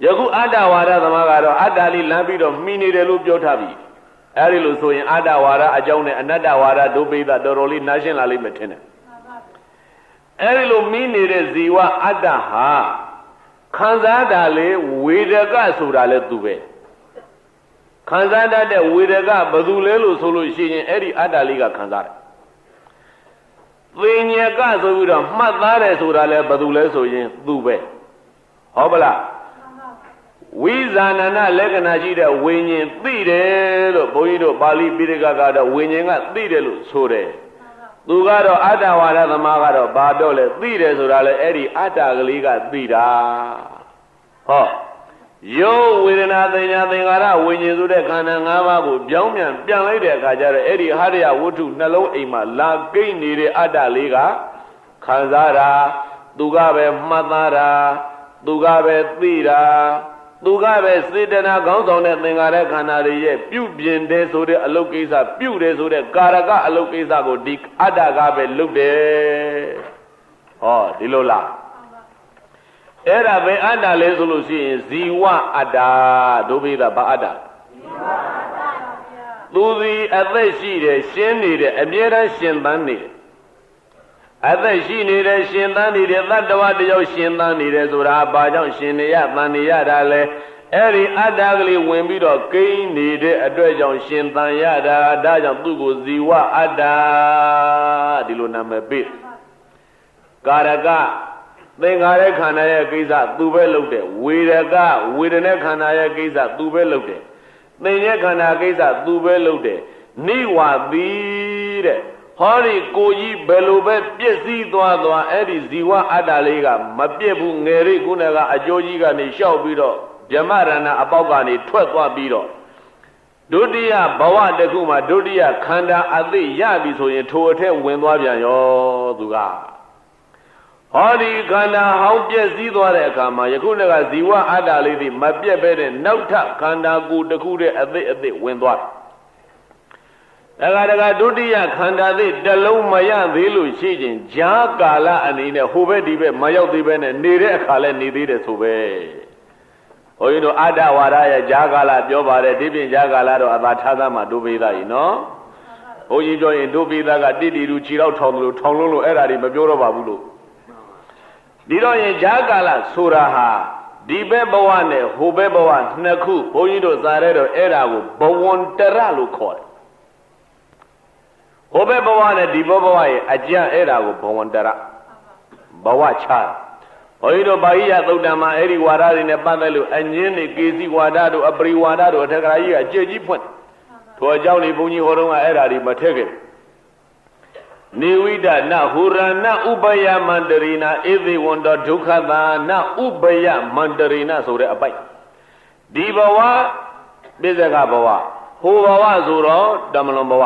ယခုအတ္တဝါဒသမားကတော့အတ္တလေးလမ်းပြီးတော့မှီနေတယ်လို့ပြောထားပြီအဲဒီလိုဆိုရင်အတ္တဝါဒအကြောင်းနဲ့အနတ္တဝါဒဒုပိသတော်တော်လေးနားရှင်းလာလိမ့်မယ်ထင်တယ်အဲဒီလိုမှီနေတဲ့ဇီဝအတ္တဟာခံစားတာလေဝေဒကဆိုတာလဲသူပဲခံစားတတ်တဲ့ဝေဒကဘယ်သူလဲလို့ဆိုလို့ရှိရင်အဲ့ဒီအတ္တလေးကခံစားတယ်သင်ညကဆိုပြီးတော့မှတ်သားတယ်ဆိုတာလဲဘယ်သူလဲဆိုရင်သူပဲဟုတ်ပလားဝိဇာဏနာလက္ခဏာရှိတဲ့ဝိညာဉ်သိတယ်လို့ဘုန်းကြီးတို့ပါဠိပိဋကကတော့ဝိညာဉ်ကသိတယ်လို့ဆိုတယ်သူကတော့အတ္တဝါဒသမားကတော့ဘာတော့လဲသိတယ်ဆိုတာလဲအဲ့ဒီအတ္တကလေးကသိတာဟောယောဝေဒနာသင်ညာသင်္ခါရဝိညာဉ်ဆိုတဲ့ခန္ဓာ၅ပါးကိုပြောင်းပြန်လိုက်တဲ့အခါကျတော့အဲ့ဒီဟရိယဝတ္ထုနှလုံးအိမ်မှာလာကိန်းနေတဲ့အတ္တလေးကခံစားတာသူကပဲမှတ်သားတာသူကပဲသိတာသူကပဲစေတနာကောင်းဆောင်တဲ့သင်္ခါရခန္ဓာတွေရဲ့ပြုပြင်တယ်ဆိုတဲ့အလုပ်ကိစ္စပြုတယ်ဆိုတဲ့ကာရကအလုပ်ကိစ္စကိုဒီအတ္တကပဲလုပ်တယ်ဟောဒီလိုလားအဲ့ဒါပဲအတ္တလဲဆိုလို့ရှိရင်ဇီဝအတ္တဒုပိသဘာအတ္တသူသည်အသက်ရှိတယ်ရှင်းနေတယ်အမြဲတမ်းရှင်သန်နေတယ်အသက်ရှိနေတယ်ရှင်သန်နေတယ်သတ္တဝါတယောက်ရှင်သန်နေတယ်ဆိုတာဘာကြောင့်ရှင်နေရသန်နေရတာလဲအဲ့ဒီအတ္တကလေးဝင်ပြီးတော့ကိန်းနေတဲ့အတွက်ကြောင့်ရှင်သန်ရတာဒါကြောင့်သူ့ကိုဇီဝအတ္တဒီလိုနာမည်ပေးကာရကသင်္ခါရခန္ဓာရဲ့ကိစ္စသူပဲလုပ်တယ်ဝေဒကဝေဒနာခန္ဓာရဲ့ကိစ္စသူပဲလုပ်တယ်သင်္ညေခန္ဓာကိစ္စသူပဲလုပ်တယ်နိဝါသီတဲ့ဟောဒီကိုကြီးဘယ်လိုပဲပြည့်စည်သွားအဲ့ဒီဇီဝအတ္တလေးကမပြည့်ဘူးငယ်ရိခုနကအကျိုးကြီးကနေလျှောက်ပြီးတော့ဗြဟ္မရဏအပေါက်ကနေထွက်သွားပြီးတော့ဒုတိယဘဝတစ်ခုမှာဒုတိယခန္ဓာအသိရပြီဆိုရင်ထိုအထက်ဝင်သွားပြန်ရောသူကဟောဒီခန္ဓာဟောင်းပြည့်စည်သွားတဲ့အခါမှာယခုနကဇီဝအတ္တလေးတွေမပြည့်ပဲတဲ့နောက်ထပ်ခန္ဓာကိုယ်တစ်ခုတည်းအသိဝင်သွားတယ်တခါဒုတိယခန္ဓာသိတလုံးမရသေးလို့ရှိခြင်းဈာကာလအနေနဲ့ဟိုဘက်ဒီဘက်မရောက်သေးပဲနဲ့နေတဲ့အခါလဲနေသေးတယ်ဆိုပဲဘုန်းကြီးတို့အတ္တဝါဒရဲ့ဈာကာလပြောပါတယ်ဒီပြင်ဈာကာလတော့အသာထားသားမှာဒုပိသကြီးနော်ဘုန်းကြီးပြောရင်ဒုပိသကတိတိလူခြေတော့ထောင်လို့ထောင်လုံးလို့အဲ့ဒါတွေမပြောတော့ပါဘူးလို့ဒီတော့ရင်ဈာကာလဆိုတာဟာ ဒီဘက်ဘဝနဲ့ဟိုဘက်ဘဝနှစ်ခုဘုန်းကြီးတို့စာရဲတော့အဲ့ဒါကိုဘဝန္တရလို့ခေါ်တယ်ဟိုဘက်ဘဝနဲ့ဒီဘက်ဘဝရဲ့အကျံအဲ့ဒါကိုဘဝန္တရဘဝချာဘုန်းကြီးတို့ဗာဟိယသုတ်တံမှာအဲ့ဒီဝါဒတွေနဲ့ပတ်သက်လို့အငင်းတွေကေစီဝါဒတို့အပရိဝါဒတို့အထက်ကရာကြီးကအကျင့်ကြီးဖွင့်ထိုအကြောင်းလေးဘုန်းကြီးဟောတော့ကအဲ့ဒါတွေမထည့်ခဲ့နေဝိဒနဟူရဏဥပယမန္တရိနာဧသေဝန္တဒုက္ခသာနဥပယမန္တရိနာဆိုတဲ့အပိုက်ဒီဘဝပိဿကဘဝဟိုဘဝဆိုတော့ဓမ္မလွန်ဘဝ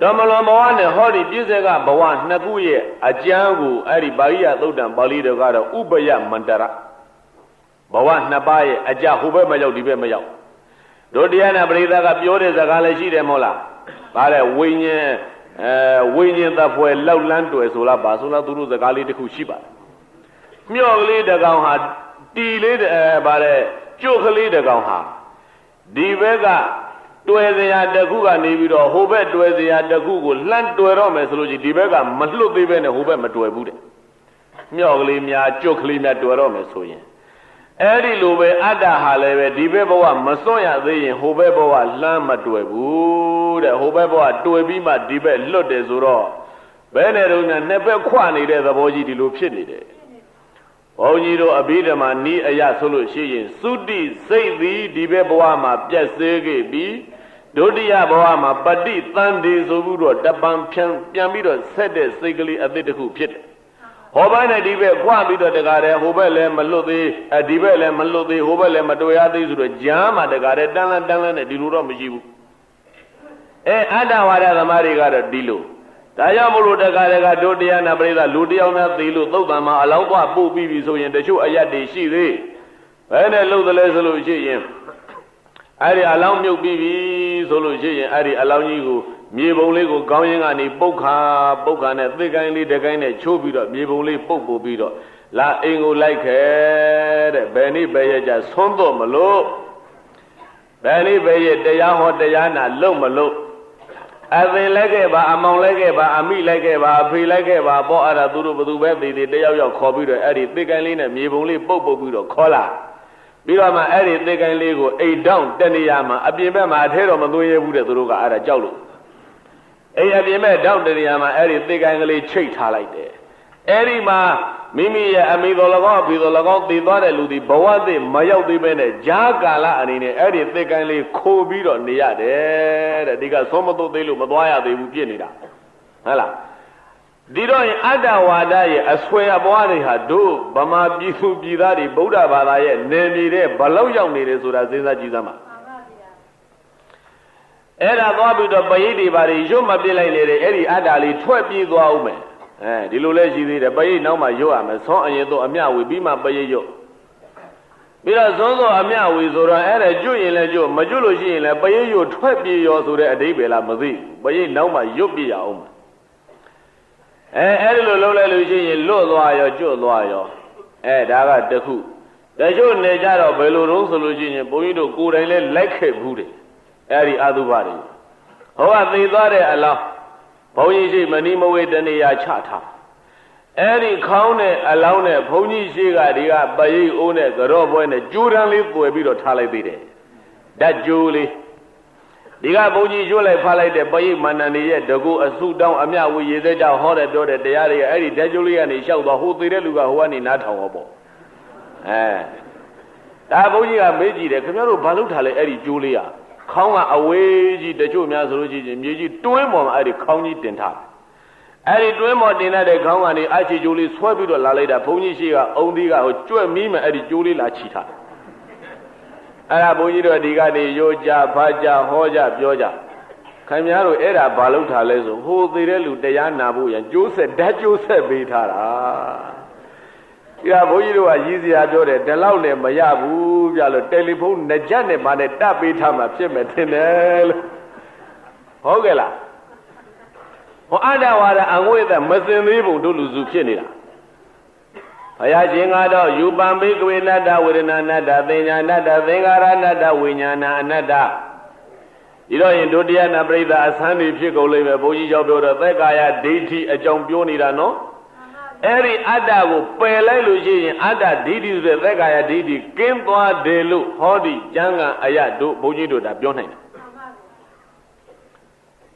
ဓမ္မလွန်ဘဝနဲ့ဟောဒီပိဿကဘဝနှစ်ခုရဲ့အကျမ်းကိုအဲ့ဒီဗာဟိယသုတ်တံပါဠိတော်ကတော့ဥပယမန္တရဘဝနှစ်ပါးရဲ့အကြဟိုဘက်မရောက်ဒီဘက်မရောက်တို့တရားနာပရိသတ်ကပြောတဲ့စကားလည်းရှိတယ်မဟုတ်လားဗါတဲ့ဝိညာဉ်ဝိညာဉ်သဖွယ်လောက်လန်းတွေ့ဆိုလားဘာဆိုလားသူတို့စကားလေးတစ်ခုရှိပါတယ်မျော့ကလေးတကောင်ဟာတီလေးဗါတဲ့ကျုပ်ကလေးတကောင်ဟာဒီဘက်ကတွေ့စရာတစ်ခုကနေပြီးတော့ဟိုဘက်တွေ့စရာတစ်ခုကိုလှမ်းတွေ့တော့မယ်ဆိုလို့ရှိရင်ဒီဘက်ကမလွတ်သေးပဲနဲ့ဟိုဘက်မတွေ့ဘူးတဲ့မျော့ကလေးများကျုပ်ကလေးများတွေ့တော့မယ်ဆိုရင်အဲ့ဒီလိုပဲအတ္တဟာလည်းပဲဒီဘက်ဘဝမစွန့်ရသေးရင်ဟိုဘက်ဘဝလှမ်းမတွေ့ဘူးတဲ့ဟိုဘက်ဘဝတွေ့ပြီးမှဒီဘက်လွတ်တယ်ဆိုတော့ဘယ်နဲ့တော့နှစ်ဘက်ခွနေတဲ့သဘောကြီးဒီလိုဖြစ်နေတယ်ဘုန်းကြီးတို့အဘိဓမ္မာနီးအရဆိုလို့ရှိရင်သုတိစိတ်သည်ဒီဘက်ဘဝမှာပြည့်စဲခဲ့ပြီးဒုတိယဘဝမှာပฏิသန္တိဆိုပြီးတော့တပံပြန်ပြီးတော့ဆက်တဲ့စိတ်ကလေးအသစ်တစ်ခုဖြစ်တယ်ဟောဘက်နဲ့ဒီဘက်ခွပြီးတော့တကားတယ်ဟိုဘက်လည်းမလွတ်သေးဒီဘက်လည်းမလွတ်သေးဟိုဘက်လည်းမတွေ့ရသေးဆိုတော့ကြားမှာတကားတယ်တန်းလန်းနဲ့ဒီလိုတော့မရှိဘူးအတ္တဝါဒသမားတွေကတော့ဒီလိုဒါကြောင့်မို့လို့တကားတို့တရားနာပရိသတ်လူတယောက်နဲ့သိလို့သုတ်တံမှာအလောင်းသွားပို့ပြီးပြီဆိုရင်တချို့အယတ်တွေရှိသေးဘယ်နဲ့လို့သလဲဆိုလို့ရှိရင်အဲ့ဒီအလောင်းမြုပ်ပြီးပြီဆိုလို့ရှိရင်အဲ့ဒီအလောင်းကြီးကိုမြေပုံလေးကိုကောင်းရင်ကနေပုတ်ခါနဲ့သစ်ကိုင်းလေးတကိုင်းနဲ့ချိုးပြီးတော့မြေပုံလေးပုတ်ပို့ပြီးတော့လာအိမ်ကိုလိုက်ခဲ့တဲ့ဘယ်နည်းဘယ်ရကြဆွန်းတော့မလို့ဘယ်နည်းဘယ်ရတရားဟောတရားနာလုံမလို့အသင်လိုက်ခဲ့ပါအမောင်လိုက်ခဲ့ပါအမိလိုက်ခဲ့ပါအဖေလိုက်ခဲ့ပါပေါ့အဲ့ဒါသူတို့ဘသူပဲသေးသေးတယောက်ယောက်ခေါ်ပြီးတော့အဲ့ဒီသစ်ကိုင်းလေးနဲ့မြေပုံလေးပုတ်ပြီးတော့ခေါ်လာပြီးတော့မှအဲ့ဒီသစ်ကိုင်းလေးကိုအိတ်တောင်းတနေရာမှာအပြင်ဘက်မှာအထဲတော့မသွင်းရဘူးတဲ့သူတို့ကအဲ့ဒါကြောက်လို့အိမ်အပြင်မဲ့တောက်တနေရာမှာအဲ့ဒီသေကိုင်းကလေးချိတ်ထားလိုက်တယ်အဲ့ဒီမှာမိမိရဲ့အမိတော်၎င်းအဖေတော်၎င်းသေသွားတဲ့လူဒီဘဝသစ်မရောက်သေးပဲနဲ့ဂျားကာလအနေနဲ့အဲ့ဒီသေကိုင်းလေးခိုးပြီးတော့နေရတယ်တဲ့ဒီကသုံးမသွသေးလို့မသွားရသေးဘူးပြစ်နေတာဟုတ်လားဒီတော့ရင်အတ္တဝါဒရဲ့အဆွဲအပွားတွေဟာတို့ဗမာပြည်သူပြည်သားတွေဗုဒ္ဓဘာသာရဲ့နေမြေတဲ့ဘလောက်ရောက်နေတယ်ဆိုတာစဉ်းစားကြည့်စမ်းပါအဲ့ဒါသွားပြီးတော့ပရိသေပါတွေရွတ်မပြစ်လိုက်လေတဲ့အဲ့ဒီအတ္တလေးထွက်ပြေးသွားဦးမယ်ဒီလိုလဲရှိသေးတယ်ပရိနောက်မှရွတ်ရမယ်ဆွမ်းအရင်တော့အမြဝေပြီးမှပရိရွတ်ပြီးတော့ဇွန်းစောအမြဝေဆိုတော့အဲ့ဒါကျွတ်ရင်လည်းကျွတ်မကျွတ်လို့ရှိရင်လည်းပရိရွတ်ထွက်ပြေးရောဆိုတဲ့အဓိပ္ပာယ်လားမသိပရိနောက်မှရွတ်ပြရအောင်မယ်အဲ့ဒီလိုလုပ်လိုက်လို့ရှိရင်လွတ်သွားရောကျွတ်သွားရောဒါကတခုတချို့နေကြတော့ဘယ်လိုတုံးဆိုလို့ရှိရင်ဘုန်းကြီးတို့ကိုယ်တိုင်လဲလိုက်ခဲ့ဘူးတယ်အဲ့ဒီအတုပတွေဟောကသေသွားတဲ့အလောင်းဘုန်းကြီးရှိမနီမဝေတနေရာချထားအဲ့ဒီခေါင်းနဲ့အလောင်းနဲ့ဘုန်းကြီးရှိကဒီကပရိအိုးနဲ့ကြော့ပွဲနဲ့ကျိုးတန်းလေးပွယ်ပြီးတော့ထားလိုက်သေးတယ်ဓာတ်ကျိုးလေးဒီကဘုန်းကြီးရွတ်လိုက်ဖားလိုက်တဲ့ပရိမန္တန်တွေရဲ့တကူအစုတောင်းအမြဝေရေသက်ကြောင့်ဟောတယ်ပြောတယ်တရားတွေအဲ့ဒီဓာတ်ကျိုးလေးကနေလျှောက်သွားဟိုသေးတဲ့လူကဟိုကနေနားထောင်ဟောပေါ့ဒါဘုန်းကြီးကမေးကြည့်တယ်ခင်ဗျားတို့ဘာလုပ်ထားလဲအဲ့ဒီကျိုးလေးอ่ะခေါင်းကအဝေးကြီးတချို့များဆိုလို့ရှိရင်မြေကြီးတွင်းပေါ်မှာအဲ့ဒီခေါင်းကြီးတင်ထားအဲ့ဒီတွင်းပေါ်တင်တဲ့ခေါင်းကနေအချီကျိုးလေးဆွဲပြီးတော့လာလိုက်တာဘုန်းကြီးရှိကအုံသီးကဟိုကြွက်မီးမယ်အဲ့ဒီကျိုးလေးလာချီထားအဲ့ဒါဘုန်းကြီးတို့ဒီကနေရိုးကြဖားကြဟောကြပြောကြခင်ဗျားတို့အဲ့ဒါဘာလုပ်ထားလဲဆိုဟိုသေးတဲ့လူတရားနာဖို့ရန်ကျိုးဆက်ဓာတ်ကျိုးဆက်ပေးထားတာဒီကဘုန်းကြီးတို့ကရည်စရာပြောတယ်ဒီလောက်နဲ့မရဘူးပြလို့တယ်လီဖုန်းနှစ်ချက်နဲ့ဗာနဲ့တပ်ပေးထားမှဖြစ်မယ်ထင်တယ်လို့ဟုတ်ကဲ့လားဟောအတ္တဝါဒအငွေ့သက်မစင်သေးဘူးတို့လူစုဖြစ်နေတာဘုရားရှင်ကတော့ယူပံဘိကဝေနတ္တဝေဒနာနတ္တသင်ညာနတ္တသင်္ခါရနတ္တဝိညာဏအနတ္တဒီတော့ရင်ဒုတိယနာပရိသအဆန်းတွေဖြစ်ကုန်လိမ့်မယ်ဘုန်းကြီးကြောင့်ပြောတော့သက်ကာယဒိဋ္ဌိအကြောင်းပြောနေတာနော် အဲ့ဒီအတ္တကိုပယ်လိုက်လို့ရှိရင်အတ္တဒိဋ္ဌိဆိုတဲ့သက်္ကာယဒိဋ္ဌိကင်းသွားတယ်လို့ဟောဒီကျမ်းဂန်အယတို့ဘုန်းကြီးတို့ဒါပြောနိုင်တယ်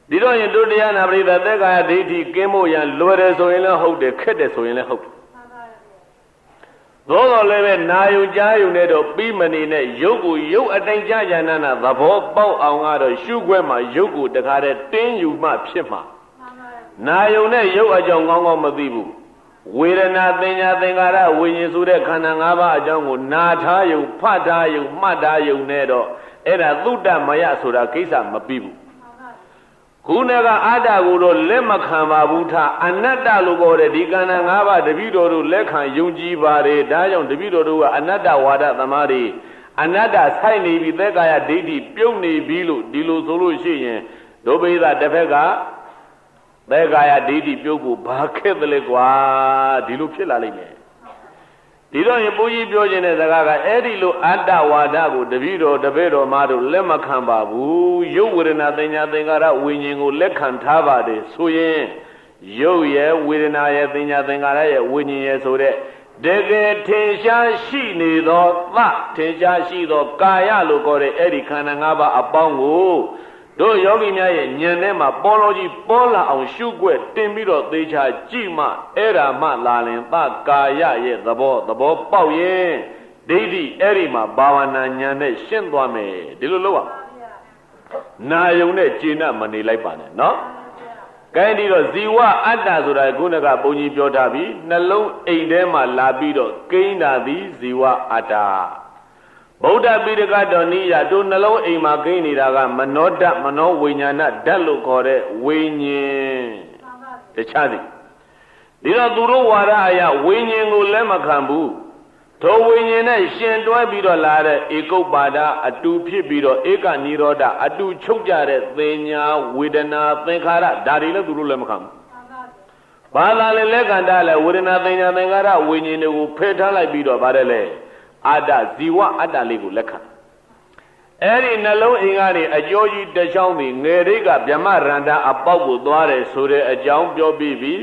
ဒီတော့ရင်တို့တရားနာပရိသတ်သက်္ကာယဒိဋ္ဌိကင်းဖို့ရန်လွယ်တယ်ဆိုရင်လည်းဟုတ်တယ်ခက်တယ်ဆိုရင်လည်းဟုတ်တယ်သို့တော်လည်းပဲနာယုံကြားယုံနဲ့တော့ပြီးမနေနဲ့ရုပ်ကိုရုပ်အတိုင်းကြားကြနာနာသဘောပေါက်အောင်ကတော့ရှုခွဲမှာရုပ်ကိုတခါတည်းတင်းယူမှဖြစ်မှာနာယုံနဲ့ရုပ်အကြောင်းကောင်းကောင်းမသိဘူးဝေဒနာသင်ညာသင်္ခါရဝိညာဉ်ဆိုတဲ့ခန္ဓာ၅ပါးအကြောင်းကိုနာထားယုံဖတ်ထားယုံမှတ်ထားယုံနဲ့တော့အဲ့ဒါသုတ္တမယဆိုတာကိစ္စမပြီးဘူးခုနကအတ္တကိုတော့လက်မခံပါဘူးထားအနတ္တလို့ခေါ်တဲ့ဒီခန္ဓာ၅ပါးတပည့်တော်တို့လက်ခံယုံကြည်ပါတယ်ဒါကြောင့်တပည့်တော်တို့ကအနတ္တဝါဒသမားတွေအနတ္တဆိုင်နေပြီသက်္ကာယဒိဋ္ဌိပြုတ်နေပြီလို့ဒီလိုဆိုလို့ရှိရင်ဒုဗေဒတစ်ဖက်ကသက်္ကာယဒိဋ္ဌိပြုတ်ဖို့ဘာခက်တယ်လဲကွာဒီလိုဖြစ်လာလိမ့်မယ်ဒီတော့ရင်ဘုန်းကြီးပြောခြင်းတဲ့စကားကအဲ့ဒီလိုအတ္တဝါဒကိုတပည့်တော်တပည့်တော်မတို့လက်မခံပါဘူးရုပ်ဝေဒနာသင်ညာသင်္ခါရဝိညာဉ်ကိုလက်ခံထားပါတယ်ဆိုရင်ရုပ်ရဲ့ဝေဒနာရဲ့သင်ညာသင်္ခါရရဲ့ဝိညာဉ်ရဲ့ဆိုတဲ့တကယ်ထင်ရှားရှိနေသောထင်ရှားရှိသောကာယလို့ခေါ်တဲ့အဲ့ဒီခန္ဓာ၅ပါးအပေါင်းကိုတို့ယောဂီများရဲ့ဉာဏ်ထဲမှာပေါ်လို့ကြီးပေါ်လာအောင်ရှုွက်တင်ပြီးတော့သေချာကြည့်မှအဲ့ဒါမှလာလင်သကာယရဲ့သဘောပေါက်ရင်ဒိဋ္ဌိအဲ့ဒီမှာဘာဝနာဉာဏ်နဲ့ရှင်းသွားမယ်ဒီလိုလုပ်ရနာယုံနဲ့ကျေနပ်မနေလိုက်ပါနဲ့နော်ကဲဒီတော့ဇီဝအတ္တဆိုတာခုနကဘုန်းကြီးပြောထားပြီနှလုံးအိမ်ထဲမှာလာပြီးတော့ကိန်းတာသည်ဇီဝအတ္တဗုဒ္ဓပိဋကတော်နိယတို့နှလုံးအိမ်မှာကိန်းနေတာကမနောဓာတ်မနောဝိညာဏဓာတ်လို့ခေါ်တဲ့ဝိညာဉ်တခြားစီဒီတော့သူတို့ဝါဒအရဝိညာဉ်ကိုလက်မခံဘူးထိုဝိညာဉ်နဲ့ရှင်တွဲပြီးတော့လာတဲ့ဧကုပ္ပါဒအတူဖြစ်ပြီးတော့ဧကနိရောဓအတူချုပ်ကြတဲ့သင်ညာဝေဒနာသင်္ခါရဒါတွေလည်းသူတို့လက်မခံဘူးဘာသာလည်းလက်ခံတာလဲဝေဒနာသင်ညာသင်္ခါရဝိညာဉ်တွေကိုဖယ်ထားလိုက်ပြီးတော့ဗါတယ်လေအတ္တဇီဝအတ္တလေးကိုလက်ခံအဲ့ဒီနှလုံးအိမ်ကနေအကျော်ကြီးတစ်ချောင်းပြီးငယ်ရိတ်ကဗြဟ္မရန္တာအပေါက်ကိုသွားတယ်ဆိုတဲ့အကြောင်းပြောပြီးပြီ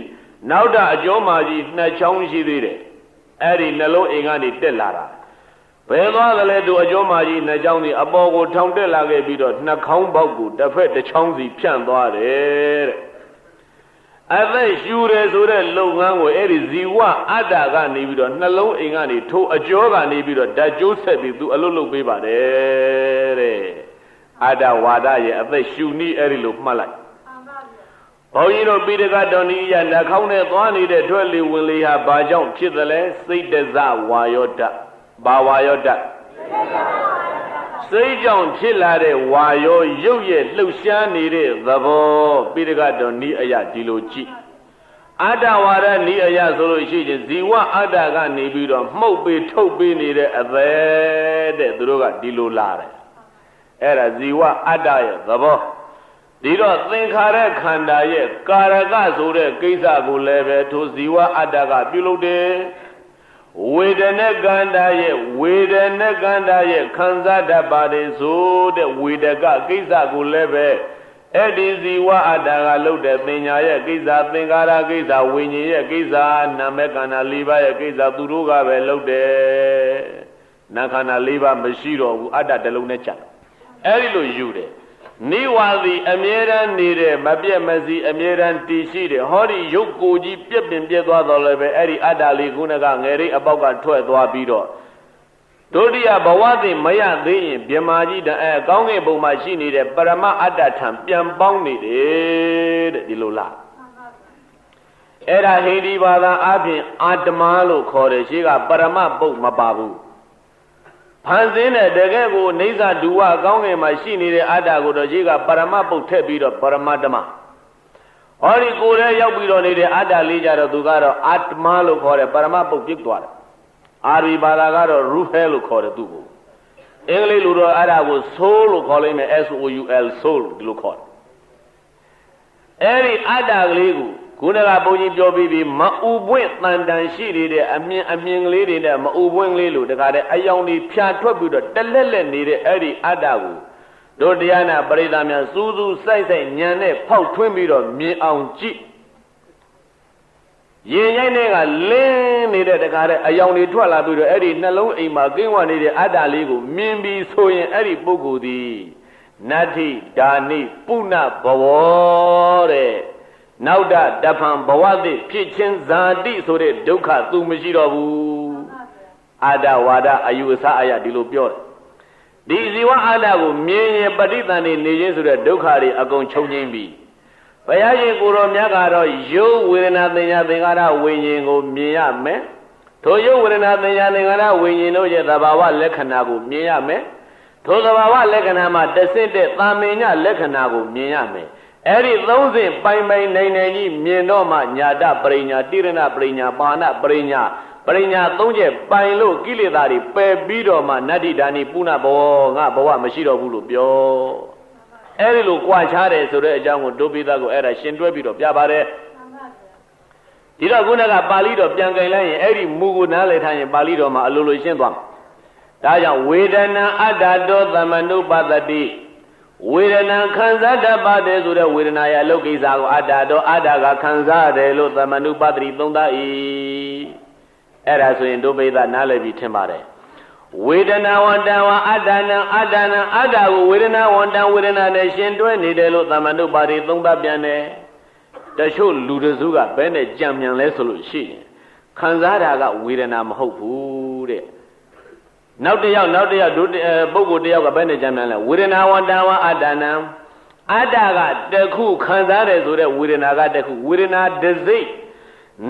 နောက်တာအကျော်မာကြီးနှစ်ချောင်းရှိသေးတယ်အဲ့ဒီနှလုံးအိမ်ကနေတက်လာတာဘယ်သွားသလဲသူအကျော်မာကြီးနှစ်ချောင်းဒီအပေါ်ကိုထောင်တက်လာခဲ့ပြီးတော့နှာခေါင်းပေါက်ကိုတစ်ဖက်တစ်ချောင်းစီဖြန့်သွားတယ်တဲ့အသက်ရှူတယ်ဆိုတဲ့လုပ်ငန်းကိုအဲ့ဒီဇီဝအတ္တကနေပြီးတော့နှလုံးအိမ်ကနေထိုးအကျော်ကနေပြီးတော့ဓာတ်ကျိုးဆက်ပြီးသူအလုပ်လုပ်ပေးပါတယ်တဲ့အတ္တဝါဒရဲ့အသက်ရှူနည်းအဲ့ဒီလိုမှတ်လိုက်ဘုန်းကြီးတို့ပိဋကတော်နိယနှာခေါင်းနဲ့သွားနေတဲ့ထွက်လေဝင်လေဟာဘာကြောင့်ဖြစ်သလဲစိတ်တဇဝါယောဓာတ်ဘာဝါယောဓာတ်စိတ်ကြောင့်ဖြစ်လာတဲ့ဝါယောရုပ်ရဲ့လှုပ်ရှားနေတဲ့သဘောပိဋကတော်နိအယဒီလိုကြည့်အတ္တဝါဒနိအယဆိုလို့ရှိရင်ဇီဝအတ္တကနေပြီးတော့မှုတ်ပေးထုတ်ပေးနေတဲ့အသက်တဲ့သူတို့ကဒီလိုလာတယ်အဲ့ဒါဇီဝအတ္တရဲ့သဘောဒီတော့သင်္ခါရခန္ဓာရဲ့ကာရကဆိုတဲ့ကိစ္စကိုလည်းပဲထိုဇီဝအတ္တကပြုလုပ်တယ်ဝေဒနာကန္တာရဲ့ဝေဒနာကန္တာရဲ့ခံစားတတ်ပါတယ်ဆိုတဲ့ဝေဒကကိစ္စကိုလည်းပဲအဲ့ဒီဇီဝအတ္တကလုပ်တဲ့ပညာရဲ့ကိစ္စသင်္ခါရကိစ္စဝိညာဉ်ရဲ့ကိစ္စနာမခန္ဓာ၄ပါးရဲ့ကိစ္စသူတို့ကပဲလုပ်တယ်နာခန္ဓာ၄ပါးမရှိတော့ဘူးအတ္တတစ်လုံးနဲ့ချက်အဲ့ဒီလိုယူတယ်နိဝါဒီအမြဲတမ်းနေတဲ့မပြတ်မစီအမြဲတမ်းတည်ရှိတယ်ဟောဒီရုပ်ကိုယ်ကြီးပြက်ပင်ပြက်သွားတော့လည်းပဲအဲ့ဒီအတ္တလေးခုနကငယ်ရိပ်အပေါက်ကထွက်သွားပြီးတော့ဒုတိယဘဝသိမရသေးရင်မြမာကြီးတအဲကောင်းကင်ဘုံမှာရှိနေတဲ့ပရမအတ္တထံပြန်ပေါင်းနေတယ်တဲ့ဒီလိုလားအဲ့ဒါဟိန္ဒိဘာသာအပြင်အာတမလို့ခေါ်တယ်ရှိကပရမဘုံမပါဘူးဖန်ဆင်းတဲ့တကယ်ကိုနေသဒုဝကောင်းငယ်မှာရှိနေတဲ့အတ္တကိုတော့ကြီးကပရမပုတ်ထက်ပြီးတော့ပရမတ္တမဟောဒီကိုယ်ထဲရောက်ပြီးတော့နေတဲ့အတ္တလေးကြတော့သူကတော့အာတမလို့ခေါ်တယ်ပရမပုတ်ပြစ်သွားတယ်အာရိဘာသာကတော့ရူဟဲလို့ခေါ်တယ်သူ့ကိုအင်္ဂလိပ်လိုတော့အဲ့ဒါကို soul လို့ခေါ်လိုက်မယ် SOUL soul ဒီလိုခေါ်တယ်အဲ့ဒီအတ္တကလေးကိုခုနကဘုန်းကြီးပြောပြီးမအူပွင့်တန်တန်ရှိနေတဲ့အမြင်ကလေးတွေနဲ့မအူပွင့်ကလေးလို့တခါတည်းအယောင်တွေဖြာထွက်ပြီးတော့တလက်လက်နေတဲ့အဲ့ဒီအတ္တကိုတို့တရားနာပရိသတ်များစူးစူးစိုက်စိုက်ညံနဲ့ဖောက်ထွင်းပြီးတော့မြင်အောင်ကြည့် ရင်ရိုက်တဲ့ကလင်းနေတဲ့တခါတဲ့အယောင်တွေထွက်လာပြီးတော့အဲ့ဒီနှလုံးအိမ်မှာကင်းဝနေတဲ့အတ္တလေးကိုမြင်ပြီးဆိုရင်အဲ့ဒီပုဂ္ဂိုလ်သည်နတ္ထိဒါနိပုဏ္ဏဘဝတဲ့နောက်တဖန်ဘဝသည်ဖြစ်ချင်းဇာတိဆိုတဲ့ဒုက္ခသူမရှိတော့ဘူးအာဒဝါဒအယူအဆအရာဒီလိုပြောတယ်ဒီဇီဝအာဒကိုမြင်ရင်ပဋိသန္ဓေနေခြင်းဆိုတဲ့ဒုက္ခတွေအကုန်ချုပ်ငြိမ်းပြီဘုရားရှင်ကိုယ်တော်မြတ်ကတော့ရုပ်ဝေဒနာသင်ညာသင်္ခါရဝိညာဉ်ကိုမြင်ရမယ်ထိုရုပ်ဝေဒနာသင်ညာသင်္ခါရဝိညာဉ်တို့ရဲ့သဘာဝလက္ခဏာကိုမြင်ရမယ်ထိုသဘာဝလက္ခဏာမှာတဆင့်တဲ့သာမင်ညလက္ခဏာကိုမြင်ရမယ်အဲ့ဒီသုံးစဉ်ပိုင်ပိုင်နိုင်နိုင်ကြီးမြင်တော့မှညာတပရိညာတိရဏပရိညာပါဏပရိညာပရိညာသုံးချက်ပိုင်လို့ကိလေသာတွေပယ်ပြီးတော့မှနတ္တိဒါနိပုဏ္ဏဘောငါဘဝမရှိတော့ဘူးလို့ပြောအဲ့ဒီလိုကြွားချတယ်ဆိုတဲ့အကြောင်းကိုဒုပိသကိုအဲ့ဒါရှင်တွဲပြီးတော့ပြပါတယ်ဒီတော့ခုနကပါဠိတော်ပြန်ကြင်လိုက်ရင်အဲ့ဒီမူကိုနားလည်ထားရင်ပါဠိတော်မှာအလိုလိုရှင်းသွားမှာဒါကြောင့်ဝေဒနာအတ္တတောသမနုပတတိဝေဒနာခံစားတတ်ပါတယ်ဆိုတဲ့ဝေဒနာရဲ့အလုပ်ကိစ္စကိုအတ္တတောအတ္တကခံစားရတယ်လို့သမနုပတတိသုံးသပ်၏အဲ့ဒါဆိုရင်ဒုပိသနားလည်ပြီးထင်ပါတယ်ဝေဒနာဝန္တဝအတ္တနံအတ္တနံအတ္တကိုဝေဒနာဝန္တဝေဒနာနဲ့ရှင်တွဲနေတယ်လို့သမနုပါတိသုံးသပ်ပြန်တယ်တချို့လူတစုကဘယ်နဲ့ကြံမြန်လဲဆိုလို့ရှိရင်ခံစားတာကဝေဒနာမဟုတ်ဘူးတဲ့နောက်တစ်ယောက်ပုဂ္ဂိုလ်တစ်ယောက်ကဘယ်နဲ့ကြံမြန်လဲဝေဒနာဝန္တဝအတ္တနံအတ္တကတခုခံစားတယ်ဆိုတဲ့ဝေဒနာကတခုဝေဒနာတစိတ်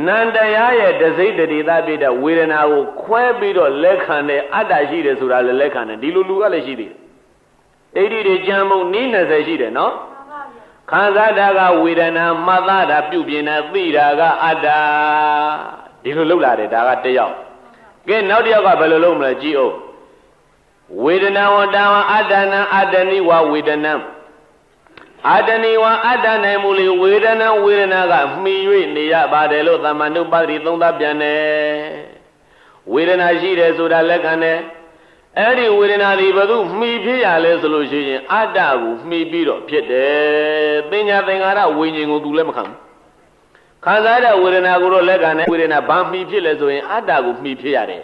နန္တရားရဲ့တစိတ်တည်းသားပြတဲ့ဝေဒနာကိုခွဲပြီးတော့လက်ခံတဲ့အတ္တရှိတယ်ဆိုတာလည်းလက်ခံတယ်ဒီလူကလည်းရှိသေးတယ်ဒိဋ္ဌိတွေကြံမှုနည်း20ရှိတယ်နော်ခံစားတာကဝေဒနာမှတ်သားတာပြုပြင်တာသိတာကအတ္တဒီလိုလုပ်လာတယ်ဒါကတစ်ယောက်ကဲနောက်တစ်ယောက်ကဘယ်လိုလုပ်မလဲကြည့်အောင်ဝေဒနာဝတ္တဝအတ္တနံအတ္တနိဝဝေဒနံအတ္တနိဝအတ္တနိုင်မူလေဝေဒနာကမှီ၍နေရပါတယ်လို့သမဏုပတိသုံးသပ်ပြန်တယ်ဝေဒနာရှိတယ်ဆိုတာလက်ခံတယ်အဲ့ဒီဝေဒနာတွေဘယ်သူမှီဖြစ်ရလဲဆိုလို့ရှိရင်အတ္တကိုမှီပြီးတော့ဖြစ်တယ်ပညာသင်္ခါရဝိညာဉ်ကိုသူလည်းမခံဘူးခံစားတဲ့ဝေဒနာကိုတော့လက်ခံတယ်ဝေဒနာဘာမှီဖြစ်လဲဆိုရင်အတ္တကိုမှီဖြစ်ရတယ်